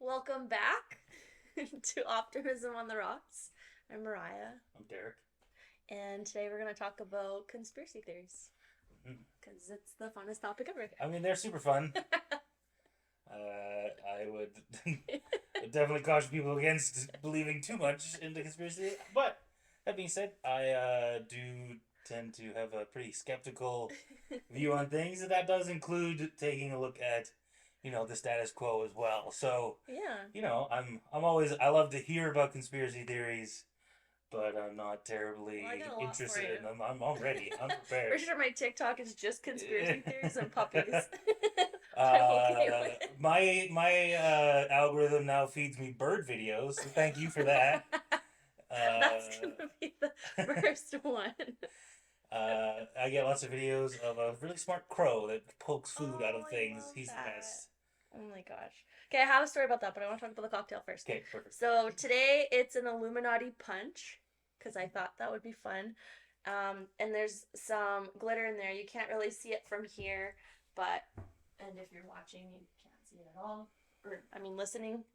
Welcome back to Optimism on the Rocks. I'm Mariah, I'm Derek. and today we're going to talk about conspiracy theories Mhm. because it's the funnest topic ever. I mean, they're super fun. I would definitely caution people against believing too much into conspiracy. But that being said, I do tend to have a pretty skeptical view on things, and that does include taking a look at, the status quo as well. So, Yeah. I love to hear about conspiracy theories, but I'm not Well, I terribly got a lot for interested you. in them. I'm ready. I'm For prepared. sure, my TikTok is just conspiracy theories and puppies. I'm okay Uh, with it. my algorithm now feeds me bird videos, so thank you for that. That's going Uh, to be the first one. I get lots of videos of a really smart crow that pokes food out Oh, of I things. love He's the that. best. Oh my gosh. Okay, I have a story about that, but I want to talk about the cocktail first. Okay, perfect. So today it's an Illuminati punch because I thought that would be fun. And there's some glitter in there. You can't really see it from here, but and if you're watching, you can't see it at all. Or I mean, listening.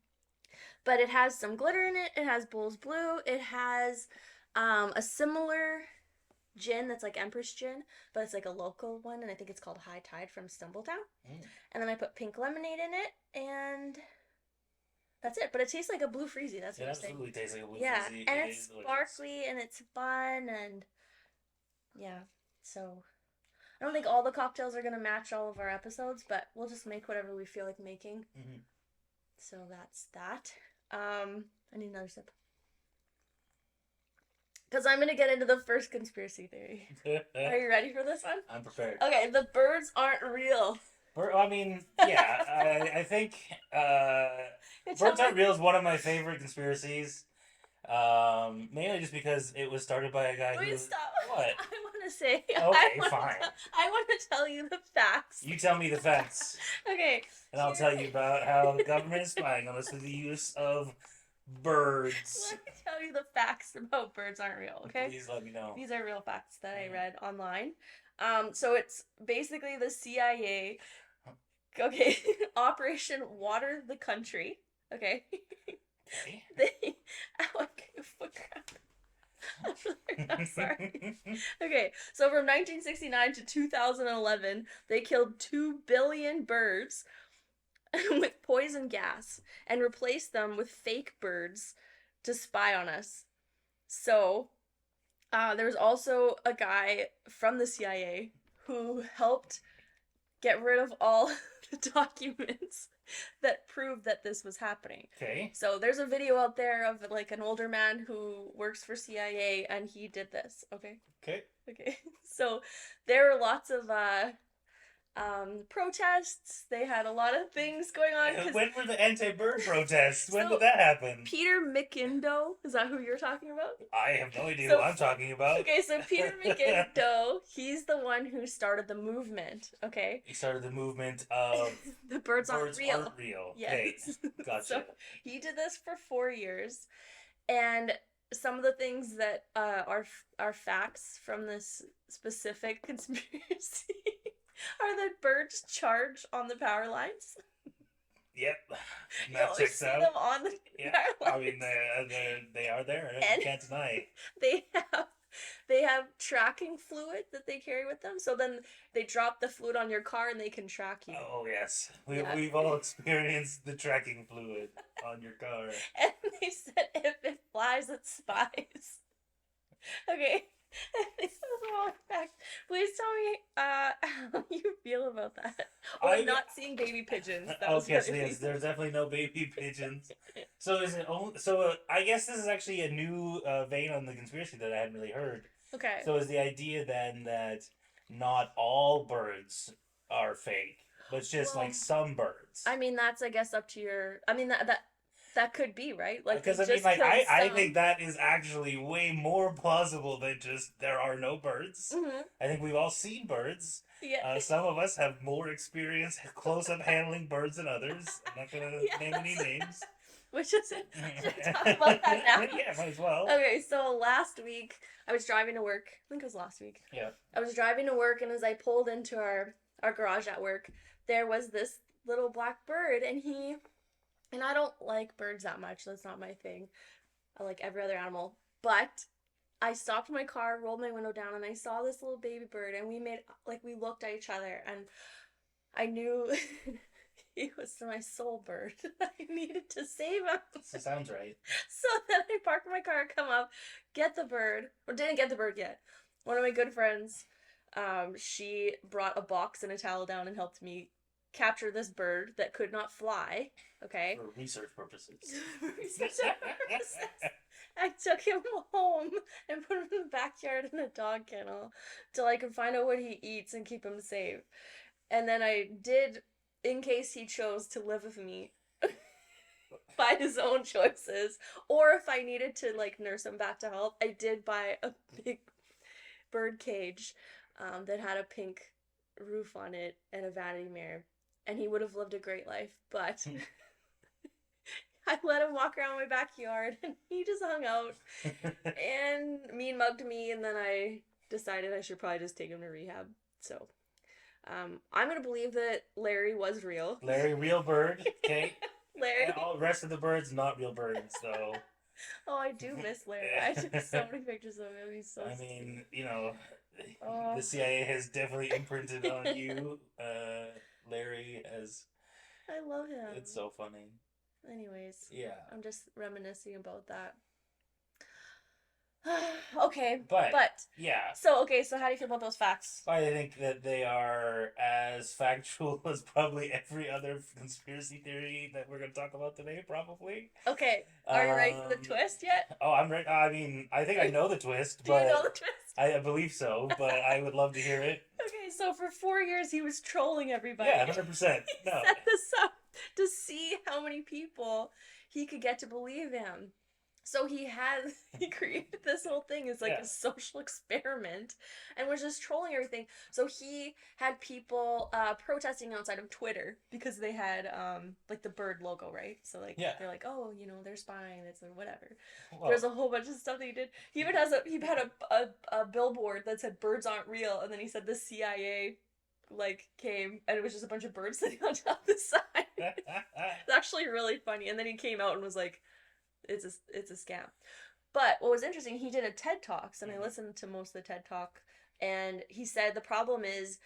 But it has some glitter in it. It has Bull's Blue. It has a similar gin that's like Empress gin, but it's like a local one, and I think it's called High Tide from Stumbletown. Mm. And then I put pink lemonade in it, and that's it. But it tastes like a blue freezy. That's It what you're saying. absolutely tastes like a blue Yeah, fizzy. and It it's is delicious. sparkly and it's fun and yeah. So I don't think all the cocktails are gonna match all of our episodes, but we'll just make whatever we feel like making. Hmm. So that's that. I need another sip because I'm gonna get into the first conspiracy theory. Are you ready for this one? I'm prepared. Okay, the birds aren't real. I mean, yeah, I think Birds Aren't Real is one of my favorite conspiracies. Mainly just because it was started by a guy who. Wait, stop. What? I want to say. Okay, fine. I want to tell you the facts. You tell me the facts, Okay. and I'll tell you about how the government is spying on us through the use of birds. Let me tell you the facts about birds aren't real, okay? Please let me know. These are real facts that I read online. So it's basically the CIA, okay, Operation Water the Country, okay? Okay. They, oh, okay, fuck crap. I'm sorry. Okay, so from 1969 to 2011, they killed 2 billion birds with poison gas and replaced them with fake birds to spy on us. So, there was also a guy from the CIA who helped get rid of all the documents that proved that this was happening. Okay. So there's a video out there of like an older man who works for CIA and he did this. Okay. Okay. Okay. So there were lots of protests. They had a lot of things going on. When were the anti-bird protests? When So, did that happen? Peter McIndoe, is that who you're talking about? I have no idea So- what I'm talking about. Okay, so Peter McIndoe, he's the one who started the movement. Okay. He started the movement of The birds aren't birds real. aren't real. Yes. Okay, gotcha. So he did this for 4 years, and some of the things that are facts from this specific conspiracy are that birds charge on the power lines. Yep, You that always checks see out. them on the Yeah, power I lines. mean they are there. And- You can't deny. they have tracking fluid that they carry with them. So then they drop the fluid on your car and they can track you. Oh yes, Yeah. we've all experienced the tracking fluid on your car. And they said if it flies, it spies. Okay. This is all facts. Please tell me how you feel about that. Or not seeing baby pigeons. That was yes, what it yes. was. There's definitely no baby pigeons. So is it? I guess this is actually a new vein on the conspiracy that I hadn't really heard. Okay. So is the idea then that not all birds are fake, but it's just Well, like some birds? I mean, that's I guess up to your. I mean that could be right. Like Because they I mean, just like killed I some. think that is actually way more plausible than just there are no birds. Mhm. I think we've all seen birds. Yeah. Some of us have more experience close up handling birds than others. I'm not gonna name any names. Which is it? Should we talk about that now? Yeah, might as well. Okay, so last week I was driving to work. I think it was last week. Yeah. I was driving to work, and as I pulled into our garage at work, there was this little black bird, and he And I don't like birds that much. That's not my thing. I like every other animal. But I stopped my car, rolled my window down, and I saw this little baby bird, and we looked at each other, and I knew he was my soul bird. I needed to save him. That sounds right. So then I parked my car, come up, get the bird, or didn't get the bird yet. One of my good friends, she brought a box and a towel down and helped me capture this bird that could not fly. Okay. For research purposes. For research purposes. I took him home and put him in the backyard in a dog kennel till I could find out what he eats and keep him safe. And then I did, in case he chose to live with me by his own choices, or if I needed to like nurse him back to health, I did buy a big bird cage that had a pink roof on it and a vanity mirror, and he would have lived a great life, but I let him walk around my backyard and he just hung out and mean mugged me, and then I decided I should probably just take him to rehab. So I'm gonna believe that Larry was real. Larry, real bird, okay? Larry. And all the rest of the birds, not real birds, so. Oh, I do miss Larry. I took so many pictures of him. He's so I mean, you know, Oh. the CIA has definitely imprinted on you. Larry has. I love him. It's so funny. Anyways, Yeah. I'm just reminiscing about that. Okay, But yeah, so how do you feel about those facts? I think that they are as factual as probably every other conspiracy theory that we're going to talk about today, probably. Okay, are you ready for the twist yet? Oh, I'm ready. I mean, I think I know the twist, Do but you know the twist? I believe so, but I would love to hear it. Okay, so for 4 years he was trolling everybody. Yeah, 100%. No. He set this up to see how many people he could get to believe him. So he created this whole thing as like a social experiment and was just trolling everything. So he had people protesting outside of Twitter because they had like the bird logo, right? So like they're like, oh, you know, they're spying, it's or whatever. Well, there's a whole bunch of stuff that he did. He even had a billboard that said birds aren't real, and then he said the CIA like came and it was just a bunch of birds sitting on top of the sign. It's actually really funny. And then he came out and was like, it's a scam. But what was interesting, he did a TED Talks, and I listened to most of the TED Talk, and he said the problem is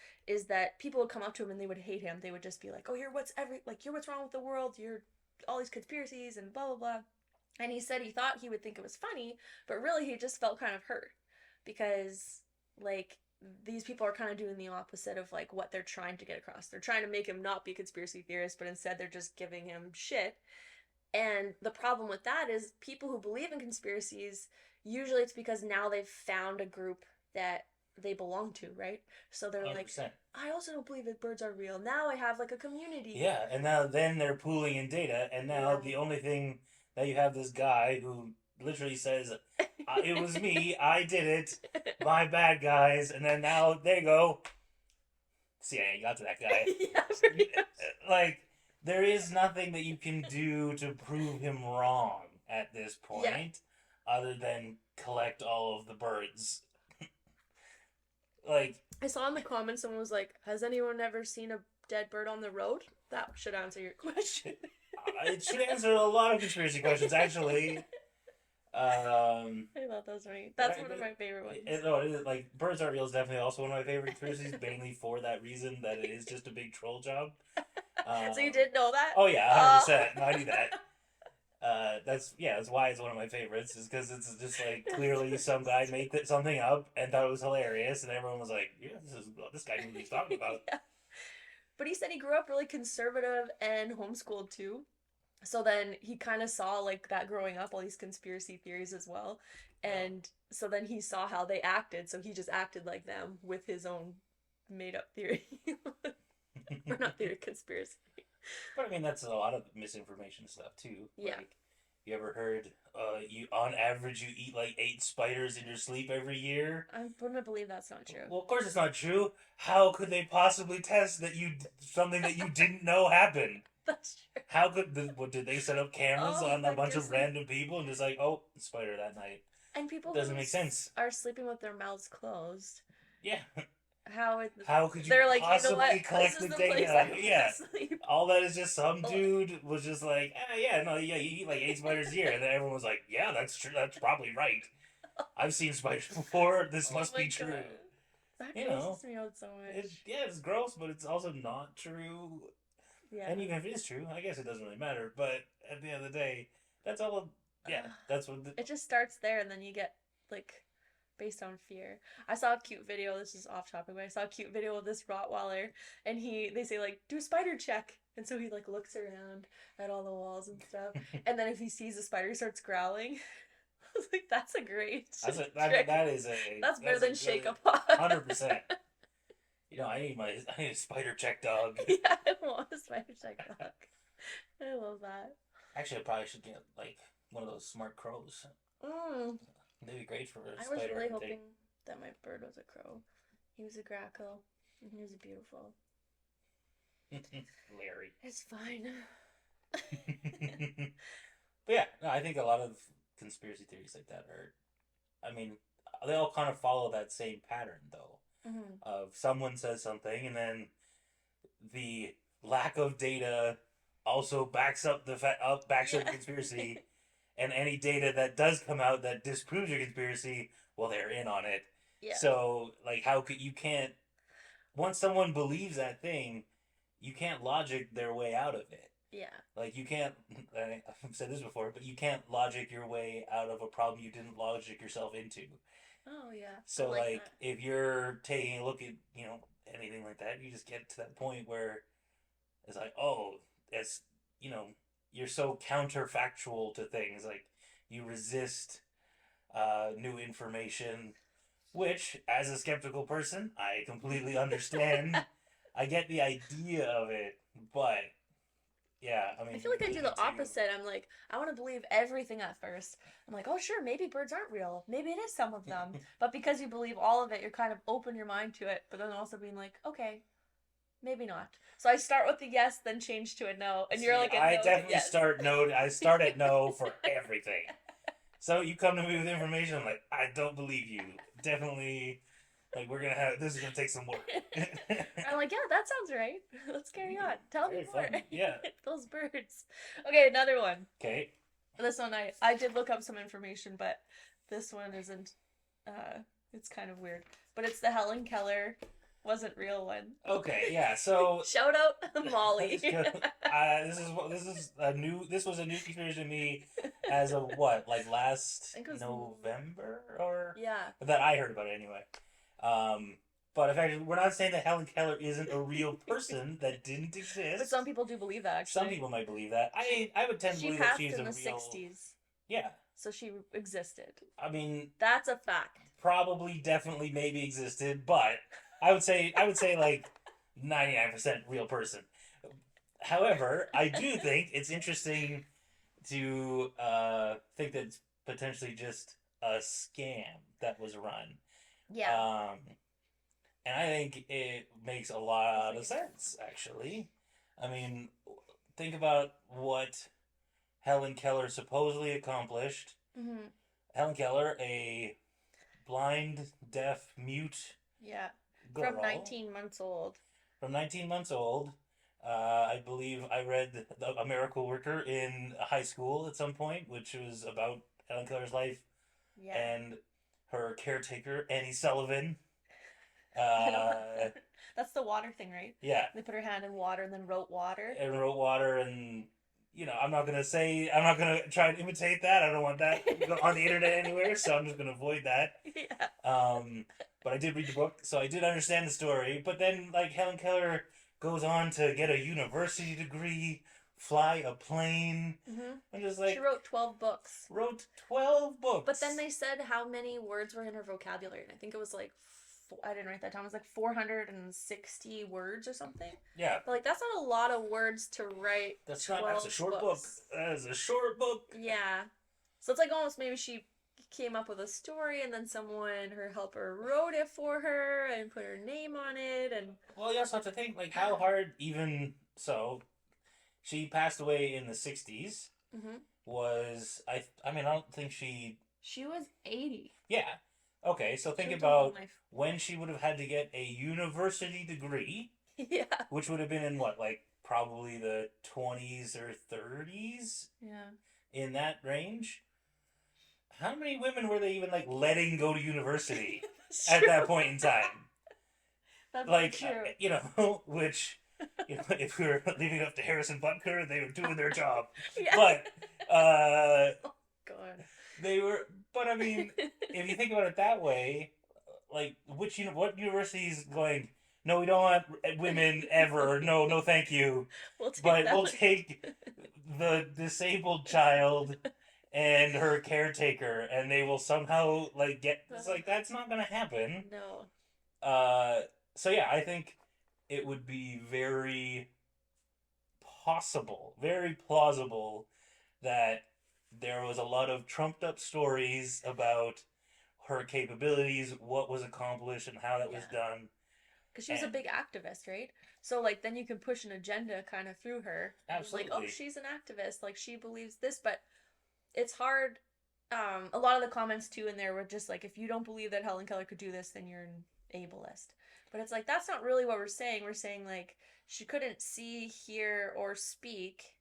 that people would come up to him and they would hate him. They would just be like, oh, you're what's wrong with the world, you're all these conspiracies and blah blah blah. And he said he thought he would think it was funny, but really he just felt kind of hurt because like these people are kind of doing the opposite of like what they're trying to get across. They're trying to make him not be a conspiracy theorist, but instead they're just giving him shit. And the problem with that is people who believe in conspiracies, usually it's because now they've found a group that they belong to, right? So they're 100%. Like, I also don't believe that birds are real. Now I have like a community. Yeah, and now then they're pooling in data, and now the only thing that you have this guy who literally says, it was me, I did it, my bad guys, and then now there you go. CIA got to that guy. Yeah, pretty much. Like, there is nothing that you can do to prove him wrong at this point, other than collect all of the birds. Like, I saw in the comments someone was like, has anyone ever seen a dead bird on the road? That should answer your question. It should answer a lot of conspiracy questions, actually. I thought that was funny. That's one of my favorite ones. It is, like, birds aren't real is definitely also one of my favorite conspiracies, mainly for that reason, that it is just a big troll job. So you did know that? Oh yeah, 100%. No, I knew that. That's why it's one of my favorites. Is because it's just like clearly some guy made something up and thought it was hilarious, and everyone was like, "Yeah, this guy knew what he's talking about." Yeah. But he said he grew up really conservative and homeschooled too. So then he kind of saw like that growing up, all these conspiracy theories as well, and so then he saw how they acted. So he just acted like them with his own made up theory. Or not theory, conspiracy. But I mean, that's a lot of misinformation stuff too. Yeah. Like, you ever heard, you on average you eat like 8 spiders in your sleep every year? I wouldn't believe that's not true. Well, of course it's not true. How could they possibly test that something that you didn't know happened? That's true. How could did they set up cameras on a bunch of random people and just like, oh, spider that night? And people doesn't make sense. Are sleeping with their mouths closed. Yeah. How could you they're like, you know what? possibly collect This is the the place data? I want Yeah. to sleep. All that is just some dude was just like, yeah, no, yeah, you eat like 8 spiders a year. And then everyone was like, yeah, that's true. That's probably right. I've seen spiders before. This Oh must my be true. god. That You know, grosses me out so much. yeah, it's gross, but it's also not true. Yeah. And even if it is true, I guess it doesn't really matter. But at the end of the day, that's all. Yeah, that's what. It just starts there, and then you get like based on fear. I saw a cute video. This is off topic, but I saw a cute video of this Rottweiler, and they say like do a spider check, and so he like looks around at all the walls and stuff, and then if he sees a spider, he starts growling. I was like, that's a great. That is a. That's better than shake a pot. 100%. You know, I need a spider check dog. Yeah, I want a spider check dog. I love that. Actually, I probably should get like one of those smart crows. They'd be great for a spider. I was really hoping that my bird was a crow. He was a grackle, and he was beautiful. Larry. It's fine. But yeah, no, I think a lot of conspiracy theories like that are, I mean, they all kind of follow that same pattern though. Of someone says something, and then the lack of data also backs up the conspiracy, and any data that does come out that disproves your conspiracy, well, they're in on it. Yeah. So like, you can't once someone believes that thing, you can't logic their way out of it. Yeah. Like you can't. I've said this before, but you can't logic your way out of a problem you didn't logic yourself into. Oh yeah. So like if you're taking a look at anything like that, you just get to that point where it's like, oh, it's you're so counterfactual to things, like you resist new information, which as a skeptical person I completely understand. I get the idea of it, but yeah, I mean, I feel like I do the opposite. I'm like, I want to believe everything at first. I'm like, oh, sure, maybe birds aren't real. Maybe it is some of them. But because you believe all of it, you're kind of open your mind to it. But then also being like, okay, maybe not. So I start with the yes, then change to a no. And you're like, I definitely start no. I start at no for everything. So you come to me with information, I'm like, I don't believe you. Definitely. Like, this is going to take some work. I'm like, yeah, that sounds right. Let's carry on. Tell me more. Fun. Yeah. Those birds. Okay, another one. Okay. This one, I did look up some information, but this one isn't, it's kind of weird. But it's the Helen Keller wasn't real one. Okay, yeah, so. Shout out Molly. This was a new conspiracy to me as of what? Like last November? Or? Yeah. That I heard about it anyway. But in fact, we're not saying that Helen Keller isn't a real person that didn't exist. But some people do believe that, actually. Some people might believe that. I would tend to believe that she's a real... She passed in the 60s. Yeah. So she existed. I mean... That's a fact. Probably, definitely, maybe existed, but I would say like 99% real person. However, I do think it's interesting to think that it's potentially just a scam that was run. Yeah. And I think it makes a lot of sense, actually. I mean, think about what Helen Keller supposedly accomplished. Mm-hmm. Helen Keller, a blind, deaf, mute girl. From 19 months old. From 19 months old. I believe I read A Miracle Worker in high school at some point, which was about Helen Keller's life. Yeah. And her caretaker, Annie Sullivan. That's the water thing, right? Yeah. They put her hand in water and then wrote water. And wrote water, and I'm not gonna try and imitate that. I don't want that on the internet anywhere, so I'm just gonna avoid that. Yeah. But I did read the book, so I did understand the story. But then, like, Helen Keller goes on to get a university degree, fly a plane. Mm-hmm. I'm just like... She wrote 12 books. Wrote 12 books. But then they said how many words were in her vocabulary. And I think it was like... I didn't write that down. It was like 460 words or something. Yeah. But like, that's not a lot of words to write. That's a short book. That is a short book. Yeah. So it's like almost maybe she came up with a story and then her helper wrote it for her and put her name on it. And well, you also have to think, like, how hard even so. She passed away in the 60s. Mm-hmm. I don't think she... She was 80. Yeah. Okay, so think Should've done all about my when she would have had to get a university degree, yeah. which would have been in what, like probably the 20s or 30s, Yeah. in that range. How many women were they even like letting go to university That's at true. that point in time? That's Like, true. which, if we were leaving it up to Harrison Butker, they were doing their job. Yeah. But Oh God. they were. But I mean, if you think about it that way, like what university is going? No, we don't want women ever. No, no, thank you. We'll take But that we'll one. take the disabled child and her caretaker, and they will somehow like get. It's like that's not gonna happen. No. Uh, so yeah, I think it would be very possible, very plausible that there was a lot of trumped up stories about her capabilities, what was accomplished, and how that was Yeah. done. Because she was a And big activist, right? So like then you can push an agenda kind of through her. Like, oh, absolutely, she's an activist, like she believes this, but it's hard. A lot of the comments too in there were just like, if you don't believe that Helen Keller could do this, then you're an ableist. But it's like that's not really what we're saying. We're saying like she couldn't see, hear, or speak,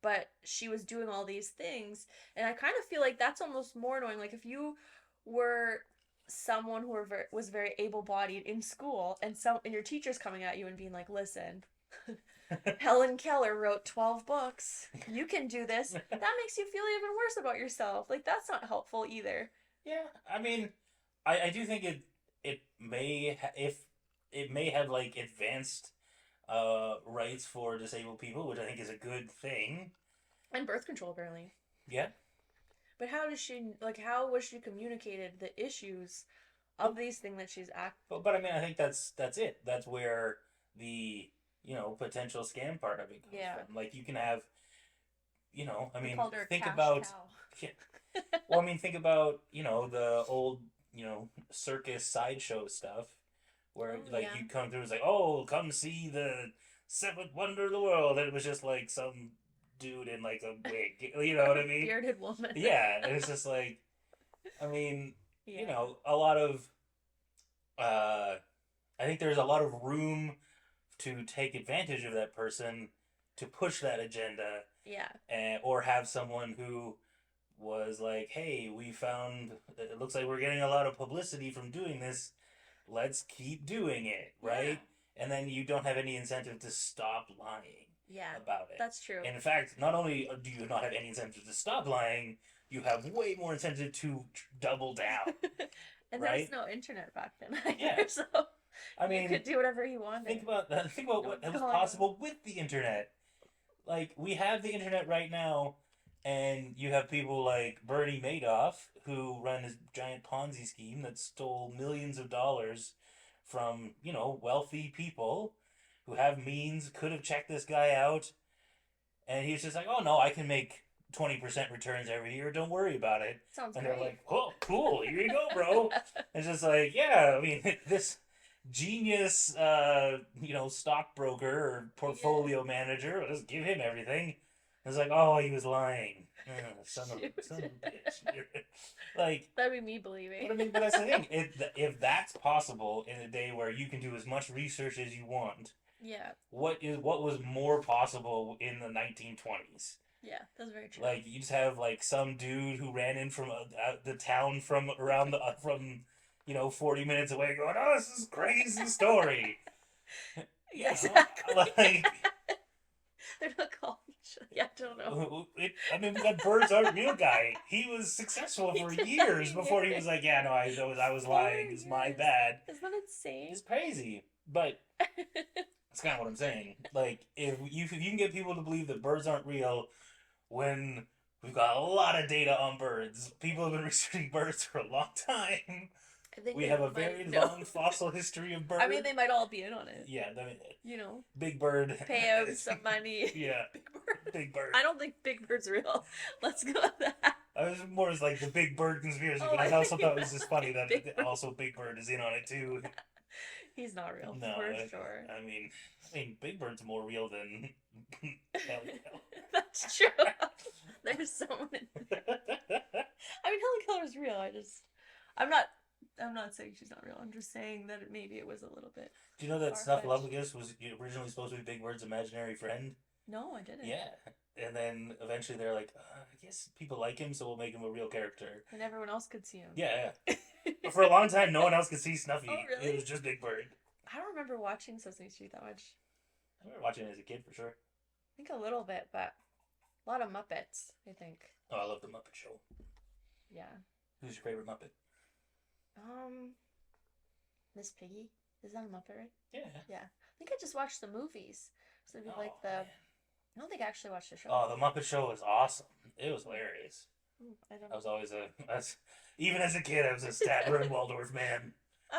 but she was doing all these things, and I kind of feel like that's almost more annoying. Like if you were someone who was very able-bodied in school, and your teacher's coming at you and being like, listen, Helen Keller wrote 12 books. You can do this. That makes you feel even worse about yourself. Like, that's not helpful either. yeah. I mean, I do think it may if it may have like advanced rights for disabled people, which I think is a good thing. And birth control, apparently. Yeah. But how was she communicated the issues of these things that she's But I mean, I think that's it. That's where the potential scam part of it comes Yeah. from. Like you can have, I We mean, called her think cash about. cow. Yeah. Well, I mean, think about the old circus sideshow stuff, where Oh, like yeah. you come through, it's like, oh, come see the seventh wonder of the world, and it was just like some dude in like a wig. You know what I mean? Bearded woman. Yeah, and it's just like, I mean, Yeah. a lot of uh, I think there's a lot of room to take advantage of that person to push that agenda, Yeah. or have someone who was like, hey, we found it looks like we're getting a lot of publicity from doing this. Let's keep doing it, right? Yeah. And then you don't have any incentive to stop lying Yeah. about it. That's true. And in fact, not only do you not have any incentive to stop lying, you have way more incentive to double down. And right? there's no internet back then either, Yeah. so I mean, you could do whatever you wanted. think about what was possible with the internet. Like we have the internet right now, and you have people like Bernie Madoff who run his giant Ponzi scheme that stole millions of dollars from wealthy people who have means, could have checked this guy out, and he's just like, oh no, I can make 20% returns every year. Don't worry about it. Sounds and great. They're like, oh, cool. Here you go, bro. It's just like, yeah. I mean, this genius, stockbroker or portfolio manager. I'll just give him everything. It's like, oh, he was lying. Son of a bitch. Like, that'd be me believing. But I mean, but that's the thing. If that's possible in a day where you can do as much research as you want, yeah. What was more possible in the 1920s? Yeah, that's very true. Like you just have like some dude who ran in from the town from around from 40 minutes away, going, "Oh, this is a crazy story." Yeah, exactly. Like they're not calling each other. Yeah, I don't know. I mean, we got Birds Aren't Real guy. He was successful for years before he was like, "Yeah, no, I was lying. It's my bad." Isn't that insane? It's crazy, but that's kind of what I'm saying. Like, if you can get people to believe that birds aren't real, when we've got a lot of data on birds, people have been researching birds for a long time. We have a very long fossil history of birds. I mean, they might all be in on it. Yeah, Big Bird. Pay out some money. Yeah, Big Bird. I don't think Big Bird's real. Let's go with that. I was more as like the Big Bird conspiracy, but I also thought it was just funny that also Big Bird is in on it too. He's not real, no, for sure. I mean, Big Bird's more real than Helen Keller. That's true. There's someone in there. I mean, Helen Keller's real. I'm not I'm not saying she's not real. I'm just saying that maybe it was a little bit. Do you know that far-fetched. Snuffleupagus was originally supposed to be Big Bird's imaginary friend? No, I didn't. Yeah. And then eventually they're like, I guess people like him, so we'll make him a real character. And everyone else could see him. Yeah, yeah. But for a long time, no one else could see Snuffy. Oh, really? It was just Big Bird. I don't remember watching Sesame Street that much. I remember watching it as a kid, for sure. I think a little bit, but a lot of Muppets, I think. Oh, I love the Muppet Show. Yeah. Who's your favorite Muppet? Miss Piggy. Is that a Muppet, right? Yeah. Yeah. I think I just watched the movies. So it'd be like the... Man. I don't think I actually watched the show. Oh, the Muppet Show was awesome. It was hilarious. I was always even as a kid, I was a Statler and Waldorf man.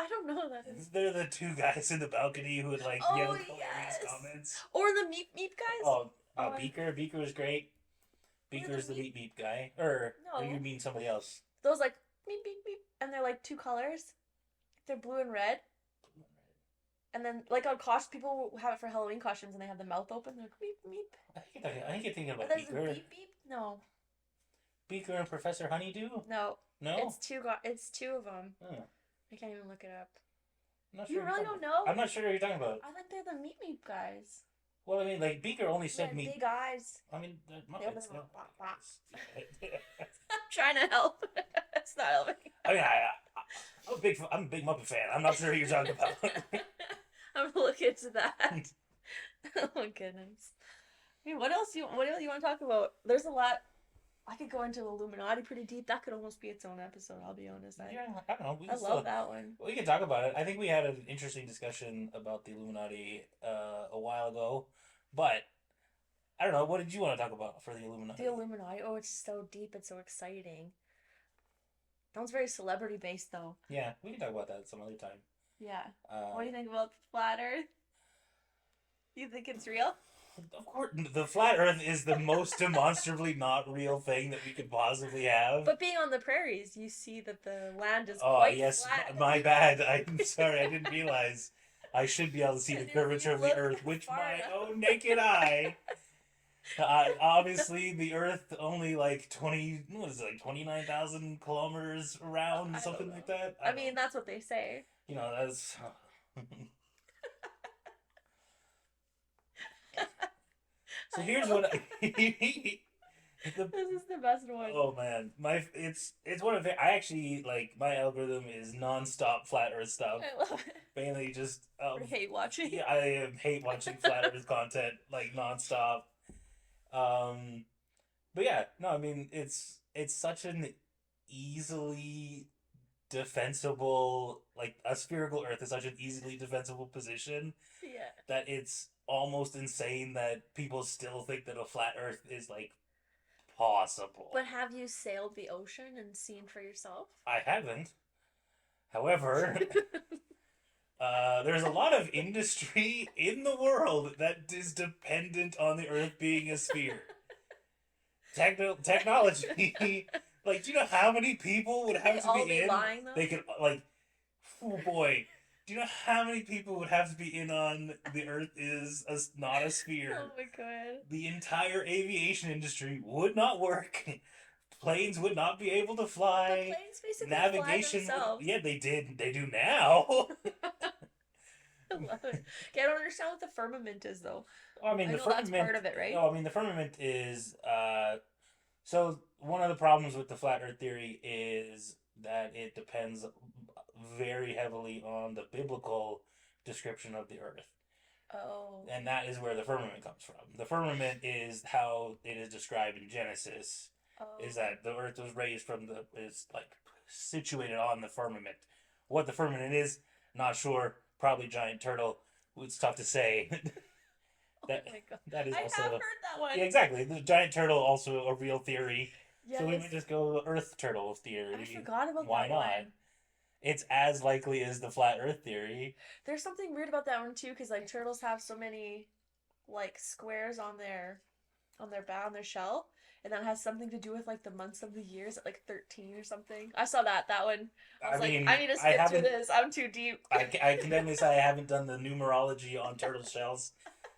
don't know who that is. They're the two guys in the balcony who would yell hilarious comments. Or the Meep Meep guys. Oh, Beaker. Beaker was great. Beaker's the Meep Meep guy. Or you mean somebody else? Those like Meep Meep Meep, and they're like two colors. They're blue and red. And then, like on costumes, people have it for Halloween costumes, and they have the mouth open. They're like, meep meep. I think you're thinking about There's Beaker. Beep beep. No. Beaker and Professor Honeydew. No. No. It's two of them. Oh. I can't even look it up. I'm not You sure really don't know? I'm not sure what you're talking about. I think they're the Meep Meep guys. Well, I mean, like Beaker only said They're meep. big eyes. I mean, the Muppets. I'm trying to help. It's not helping. I mean, I'm a big Muppet fan. I'm not sure who you're talking about. I'm gonna look into that. Oh my goodness. I mean, what else you want to talk about? There's a lot. I could go into Illuminati pretty deep. That could almost be its own episode. I'll be honest. I don't know. I love that one. We can talk about it. I think we had an interesting discussion about the Illuminati a while ago, but I don't know. What did you want to talk about for the Illuminati? The Illuminati. Oh, it's so deep and so exciting. That one's very celebrity based, though. Yeah, we can talk about that some other time. Yeah. What do you think about the flat Earth? You think it's real? Of course, the flat Earth is the most demonstrably not real thing that we could possibly have. But being on the prairies, you see that the land is quite yes, flat. My bad. I'm sorry, I didn't realize. I should be able to see the curvature of the Earth, which my own naked eye. Obviously, the Earth only like 29,000 kilometers around, something like that. I mean, that's what they say. You know, that's. So here's what this is the best one. Oh man, it's one of I actually like my algorithm is non-stop flat Earth stuff. I love it. Mainly just hate watching. Yeah, I hate watching flat Earth content like non-stop. But yeah, no, I mean it's such an easily defensible, like a spherical Earth is such an easily defensible position. Yeah. That it's almost insane that people still think that a flat Earth is like possible. But have you sailed the ocean and seen for yourself? I haven't. However, there's a lot of industry in the world that is dependent on the Earth being a sphere. Technology. Like, do you know how many people would have to be in? Lying, though? They could, like, oh boy. Do you know how many people would have to be in on the Earth is not a sphere? Oh my god. The entire aviation industry would not work. Planes would not be able to fly. The planes basically Navigation fly themselves. Yeah, they did. They do now. I love it. Okay, I don't understand what the firmament is, though. Well, I mean, the firmament, that's part of it, right? No, I mean, the firmament is... So, one of the problems with the flat Earth theory is that it depends very heavily on the biblical description of the Earth. Oh. And that is where the firmament comes from. The firmament is how it is described in Genesis. Is that the Earth was raised from is like situated on the firmament. What the firmament is, not sure. Probably giant turtle. It's tough to say. Oh my god. That is also. I have heard that one. Yeah, exactly. The giant turtle also a real theory. Yes. So we would just go Earth turtle theory. I forgot about Why that not? one. It's as likely as the flat Earth theory. There's something weird about that one too, because like turtles have so many like squares on their their shell, and that has something to do with like the months of the years at like 13 or something. I saw that one. I was like, I need to skip through this. I'm too deep. I can definitely say I haven't done the numerology on turtle shells,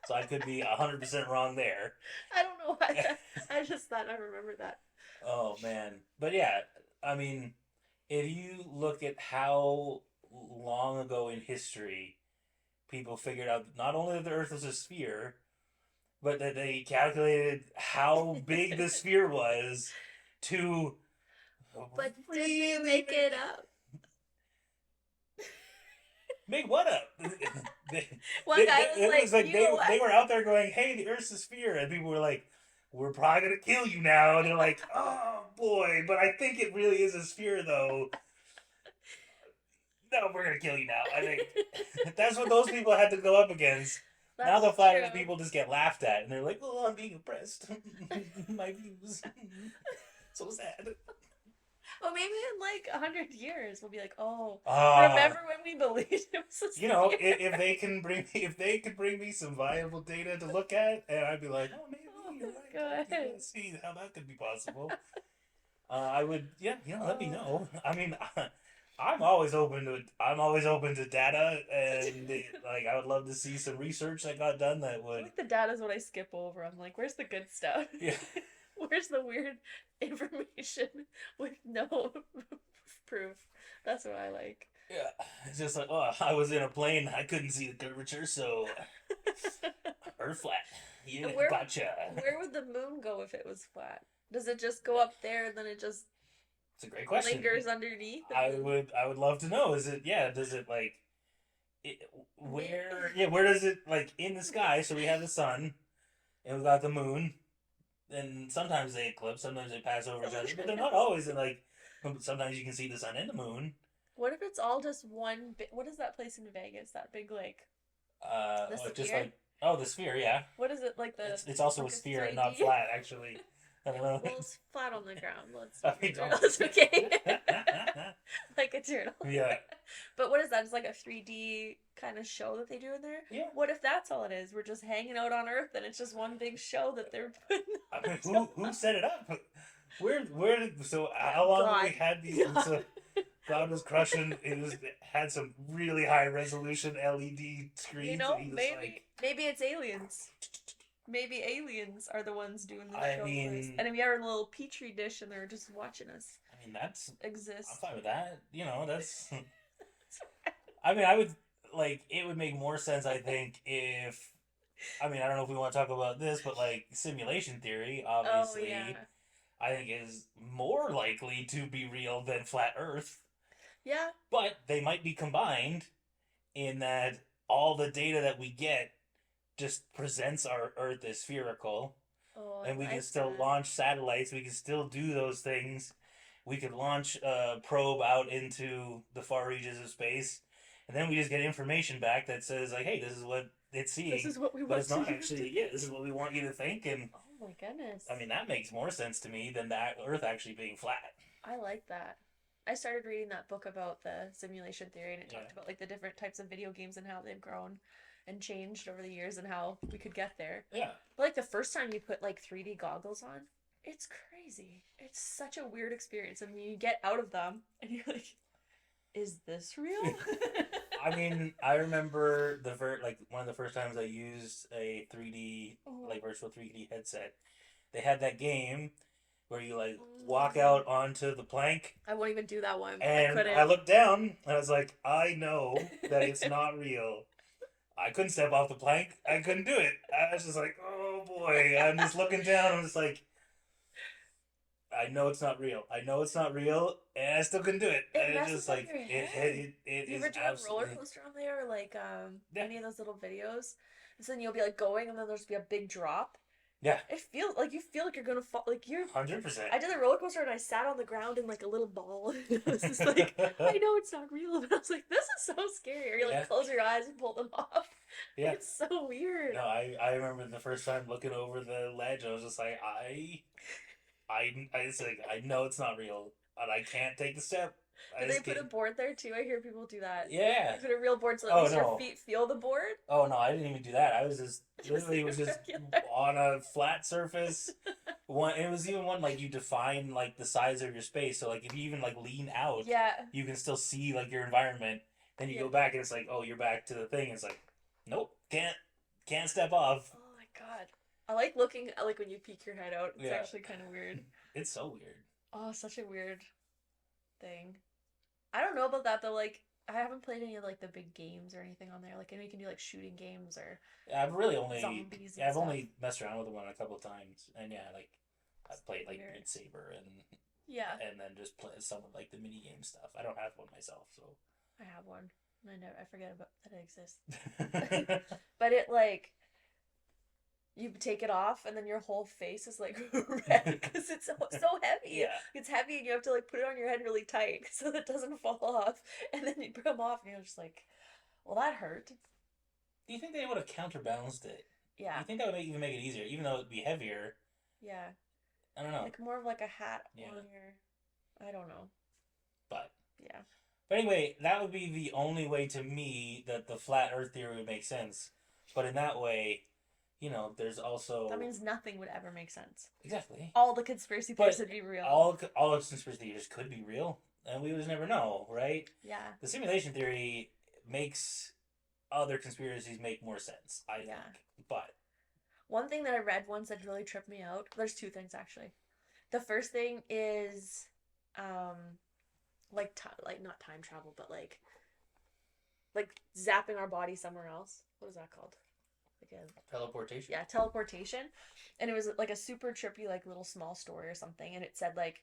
so I could be 100% wrong there. I don't know why. I just thought I remembered that. Oh man, but yeah, I mean, if you look at how long ago in history people figured out not only that the Earth was a sphere, but that they calculated how big the sphere was to But did they really make it up? make what up? One guy was It was like, like you know they what? were out there going, "Hey, the Earth's a sphere," and people were like, "We're probably gonna kill you now." And they're like, "Oh boy, but I think it really is a sphere, though." No, we're gonna kill you now. I think that's what those people had to go up against. Now That's the flat true. earth people just get laughed at, and they're like, "Oh, I'm being oppressed. My views, so sad." Well, maybe in like 100 years, we'll be like, oh, Uh, remember when we believed it was a you know, sphere? if they can bring me, if they could bring me some viable data to look at, and I'd be like, "Oh, maybe Oh you're my right. god. Let's see how that could be possible." I would, yeah, let me Oh. know. I mean, I'm always open to it. I'm always open to data, and like I would love to see some research that got done that I feel would, like the data's what I skip over. I'm like, where's the good stuff? yeah, Where's the weird information with no proof? That's what I like. yeah. It's just like, oh, I was in a plane, I couldn't see the curvature, so Earth flat. Yeah, And where gotcha. where would the moon go if it was flat? Does it just go up there and then it just It's a great question. lingers underneath? I would love to know. Is it, yeah? Does it like it, where? Yeah, where does it like in the sky? So we have the sun, and we got the moon, and sometimes they eclipse, sometimes they pass over each other, but they're not always in like. Sometimes you can see the sun and the moon. What if it's all just one? What is that place in Vegas? That big lake? The Just sphere? like, oh, the sphere, yeah. What is it like? The It's also like a sphere and 3D? not flat, actually. I don't know. Well, it's flat on the ground. Let's I be mean, real. don't. It's okay. Like a turtle. Yeah. But what is that? It's like a 3D kind of show that they do in there? Yeah. What if that's all it is? We're just hanging out on Earth and it's just one big show that they're putting I mean, on. who set it up? So how long have we God. had these? So God was crushing. It had some really high resolution LED screens. You know, And he was maybe it's aliens. Maybe aliens are the ones doing the I show for us. mean- And we are in a little petri dish and they're just watching us I mean, that's. exist. I'm fine with that. You know, that's. I mean, I would like. It would make more sense, I think, if. I mean, I don't know if we want to talk about this, but like simulation theory, obviously, Oh yeah. I think is more likely to be real than flat Earth. Yeah. But they might be combined in that all the data that we get just presents our Earth as spherical, Oh, and we I can like still that. launch satellites. We can still do those things. We could launch a probe out into the far reaches of space, and then we just get information back that says like, "Hey, this is what it's seeing," This is what we but want it's not you actually. to Yeah, think. this is what we want you to think, and Oh my goodness. I mean that makes more sense to me than that Earth actually being flat. I like that. I started reading that book about the simulation theory and it talked Yeah. about like the different types of video games and how they've grown and changed over the years and how we could get there. Yeah. But like the first time you put like 3D goggles on, it's crazy. It's such a weird experience. And you get out of them and you're like, is this real? I mean, I remember like one of the first times I used a 3D like virtual 3D headset. They had that game where you like walk out onto the plank, I won't even do that one. and couldn't. I looked down and I was like, I know that it's not real. I couldn't step off the plank. I couldn't do it. I was just like, oh boy. I'm just looking down. I'm just like, I know it's not real. I know it's not real, and I still couldn't do it. It And it's messes just with like your it head. it You is ever do a roller absolutely. coaster on there, or like Yeah. any of those little videos? And so then you'll be like going, and then there's be a big drop. Yeah, It feels like you feel like you're gonna fall. Like you're. 100%. I did a roller coaster and I sat on the ground in like a little ball. I was just like, I know it's not real, but I was like, this is so scary. Or you like Yeah. close your eyes and pull them off. Yeah. It's so weird. No, I remember the first time looking over the ledge. I was just like, it's like I know it's not real, and I can't take the step. I Did they just put a can't. board there too? I hear people do that. Yeah. They put a real board so at Oh, least no. your feet feel the board. Oh no, I didn't even do that. I was just literally was just Regular. on a flat surface. One, it was even one like you define like the size of your space. So like if you even like lean out, Yeah. you can still see like your environment. Then you Yeah. go back and it's like, oh, you're back to the thing. It's like, nope, can't step off. Oh my god. I like looking. I like when you peek your head out. It's Yeah. actually kind of weird. It's so weird. Oh, such a weird thing. I don't know about that though. Like, I haven't played any of like the big games or anything on there. Like, I know you can do like shooting games or I've really only zombies yeah, and I've stuff. only messed around with one a couple of times, and yeah, like I've played like Weird. Beat Saber Yeah, and then just play some of like the mini game stuff. I don't have one myself, so. I have one. I forget about that it exists. But it like you take it off and then your whole face is like red because it's so heavy. Yeah. It's heavy and you have to like put it on your head really tight so that it doesn't fall off. And then you put them off and you're just like, well, that hurt. Do you think they would have counterbalanced it? Do Yeah, you think that would even make it easier, even though it'd be heavier? yeah. I don't know. Like more of like a hat Yeah. on your. I don't know. But Yeah. anyway, that would be the only way to me that the flat Earth theory would make sense. But in that way, there's also That means nothing would ever make sense. exactly All the conspiracy theories would be real. all of conspiracy theories could be real, and we would just never know, right? Yeah. The simulation theory makes other conspiracies make more sense, I think. But one thing that I read once that really tripped me out. There's two things actually. The first thing is, like not time travel, but like zapping our body somewhere else. What is that called? Like a teleportation. yeah, teleportation. And it was like a super trippy like little small story or something, and it said like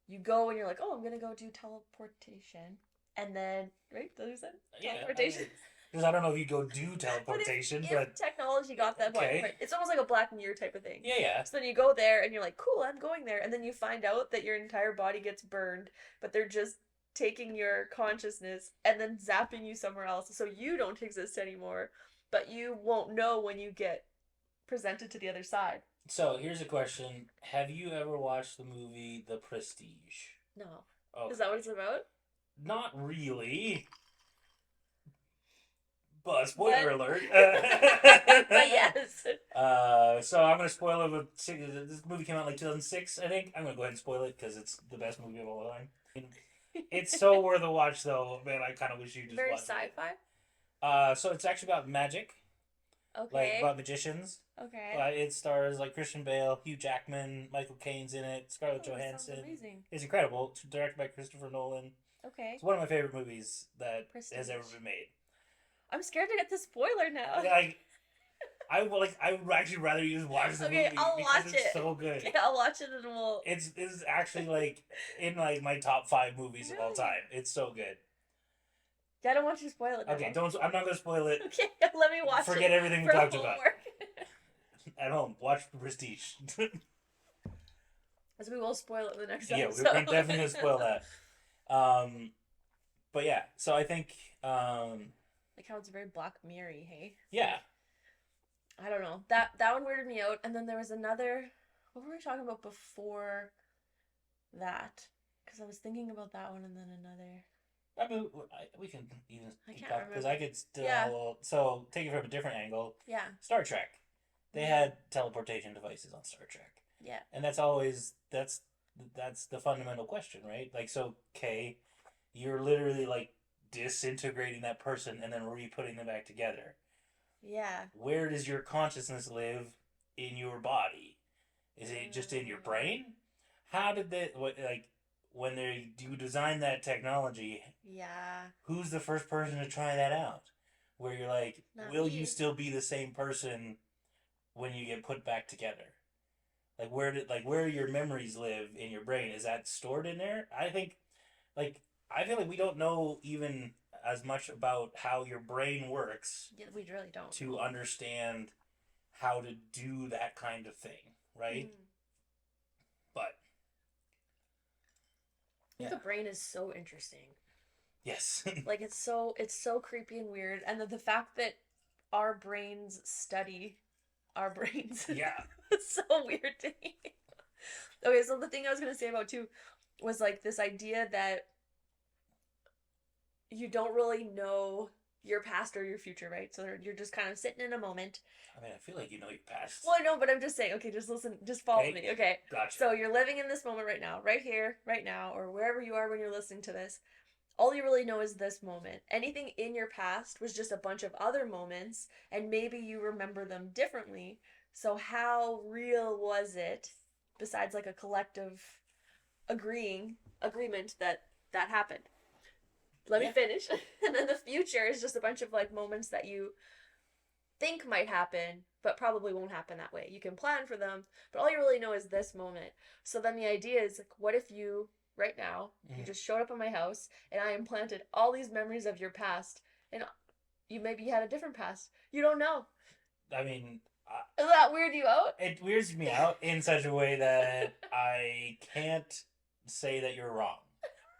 you go and you're like, oh, I'm gonna go do teleportation, and then right, that was it. Teleportation. Because I don't know if you go do teleportation, but if technology got that okay. right, it's almost like a Black Mirror type of thing. Yeah. So then you go there and you're like, cool, I'm going there, and then you find out that your entire body gets burned, but they're just taking your consciousness and then zapping you somewhere else, so you don't exist anymore, but you won't know when you get presented to the other side. So here's a question: have you ever watched the movie The Prestige? No. Okay. Is that what it's about? Not really. But spoiler alert. But yes. So I'm gonna spoil it. This movie came out in like 2006, I think. I'm gonna go ahead and spoil it because it's the best movie of all time. It's so worth a watch, though. Man, I kind of wish you just Very watched sci-fi. it. So it's actually about magic, Okay. like about magicians. Okay. It stars like Christian Bale, Hugh Jackman, Michael Caine's in it, Scarlett Johansson. Sounds amazing. It's incredible. It's directed by Christopher Nolan. Okay. It's one of my favorite movies that has ever been made. I'm scared to get the spoiler now. I would actually rather you just watch the movie. Okay, I'll watch it. It's so good. Okay, I'll watch it and we'll. It's actually like in like my top 5 movies of all time. It's so good. Yeah, I don't want you to spoil it now. Okay, I'm not gonna spoil it. Okay, let me watch it. Forget everything we talked about. Homework. At home, watch Prestige. As we will spoil it in the next Yeah, episode. we're definitely gonna spoil that. But yeah, so I think like how it's very Black Mirror-y, hey? Yeah. I don't know. That one weirded me out, and then there was another. What were we talking about before that? Because I was thinking about that one, and then another. I mean, we can even remember because I could still. Yeah. So take it from a different angle. Yeah. Star Trek. They had teleportation devices on Star Trek. Yeah. And that's always that's the fundamental question, right? Like, so okay, you're literally like disintegrating that person and then re-putting them back together. Yeah. Where does your consciousness live in your body? Is it just in your brain? How did that when you design that technology? Yeah. Who's the first person to try that out? Where you're like, will you still be the same person when you get put back together? Like where your memories live in your brain, is that stored in there? I think I feel like we don't know even as much about how your brain works. Yeah, we really don't. To understand how to do that kind of thing, right? But I think the brain is so interesting. Yes. Like it's so creepy and weird, and the fact that our brains study our brains. Yeah. It's so weird to me. Okay, so the thing I was gonna say about too was like this idea that you don't really know your past or your future, right? So you're just kind of sitting in a moment. I mean, I feel like you know your past. Well, I know, but I'm just saying, okay, just listen, just follow me, okay? Gotcha. So you're living in this moment right now, right here, right now, or wherever you are when you're listening to this. All you really know is this moment. Anything in your past was just a bunch of other moments, and maybe you remember them differently. So how real was it, besides like a collective agreement that happened? Let me finish. And then the future is just a bunch of like moments that you think might happen, but probably won't happen that way. You can plan for them, but all you really know is this moment. So then the idea is like, what if you, right now, you just showed up at my house and I implanted all these memories of your past, and you maybe had a different past. You don't know. I mean, Does that weird you out? it weirds me out in such a way that I can't say that you're wrong.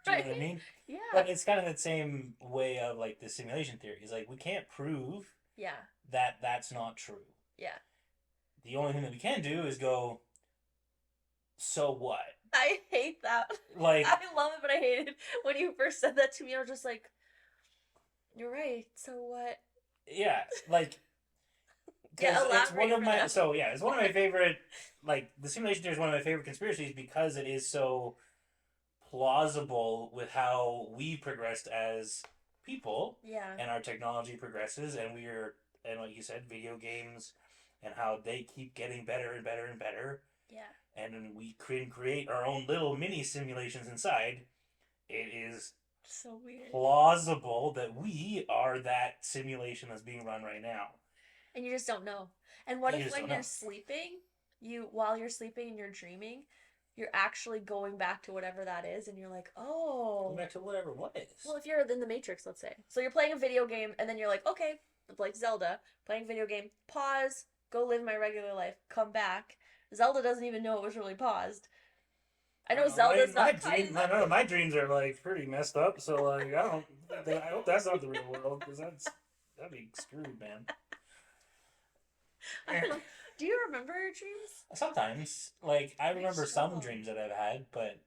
Do you know what I mean? Yeah. But it's kind of the same way of like the simulation theory. It's like we can't prove that that's not true. Yeah. The only thing that we can do is go, so what? I hate that. Like, I love it, but I hate it. When you first said that to me, I was just like, you're right. So what? yeah, like, because it's one of my it's one of my favorite, like, the simulation theory is one of my favorite conspiracies because it is so plausible with how we progressed as people, and our technology progresses, and and like you said, video games, and how they keep getting better and better and better, and then we create our own little mini simulations inside. It is so weird, plausible that we are that simulation that's being run right now. And you just don't know. And what if when you're sleeping, while you're sleeping and you're dreaming, you're actually going back to whatever that is, and you're like, oh. Go back to whatever what is. Well, if you're in the Matrix, let's say. So you're playing a video game, and then you're like, okay, like Zelda, playing a video game, pause, go live my regular life, come back. Zelda doesn't even know it was really paused. I know Zelda's not kind. I know my dreams are like pretty messed up, so like I hope that's not the real world, because that'd be screwed, man. I don't know. Do you remember your dreams? Sometimes. Like, I remember some dreams that I've had, but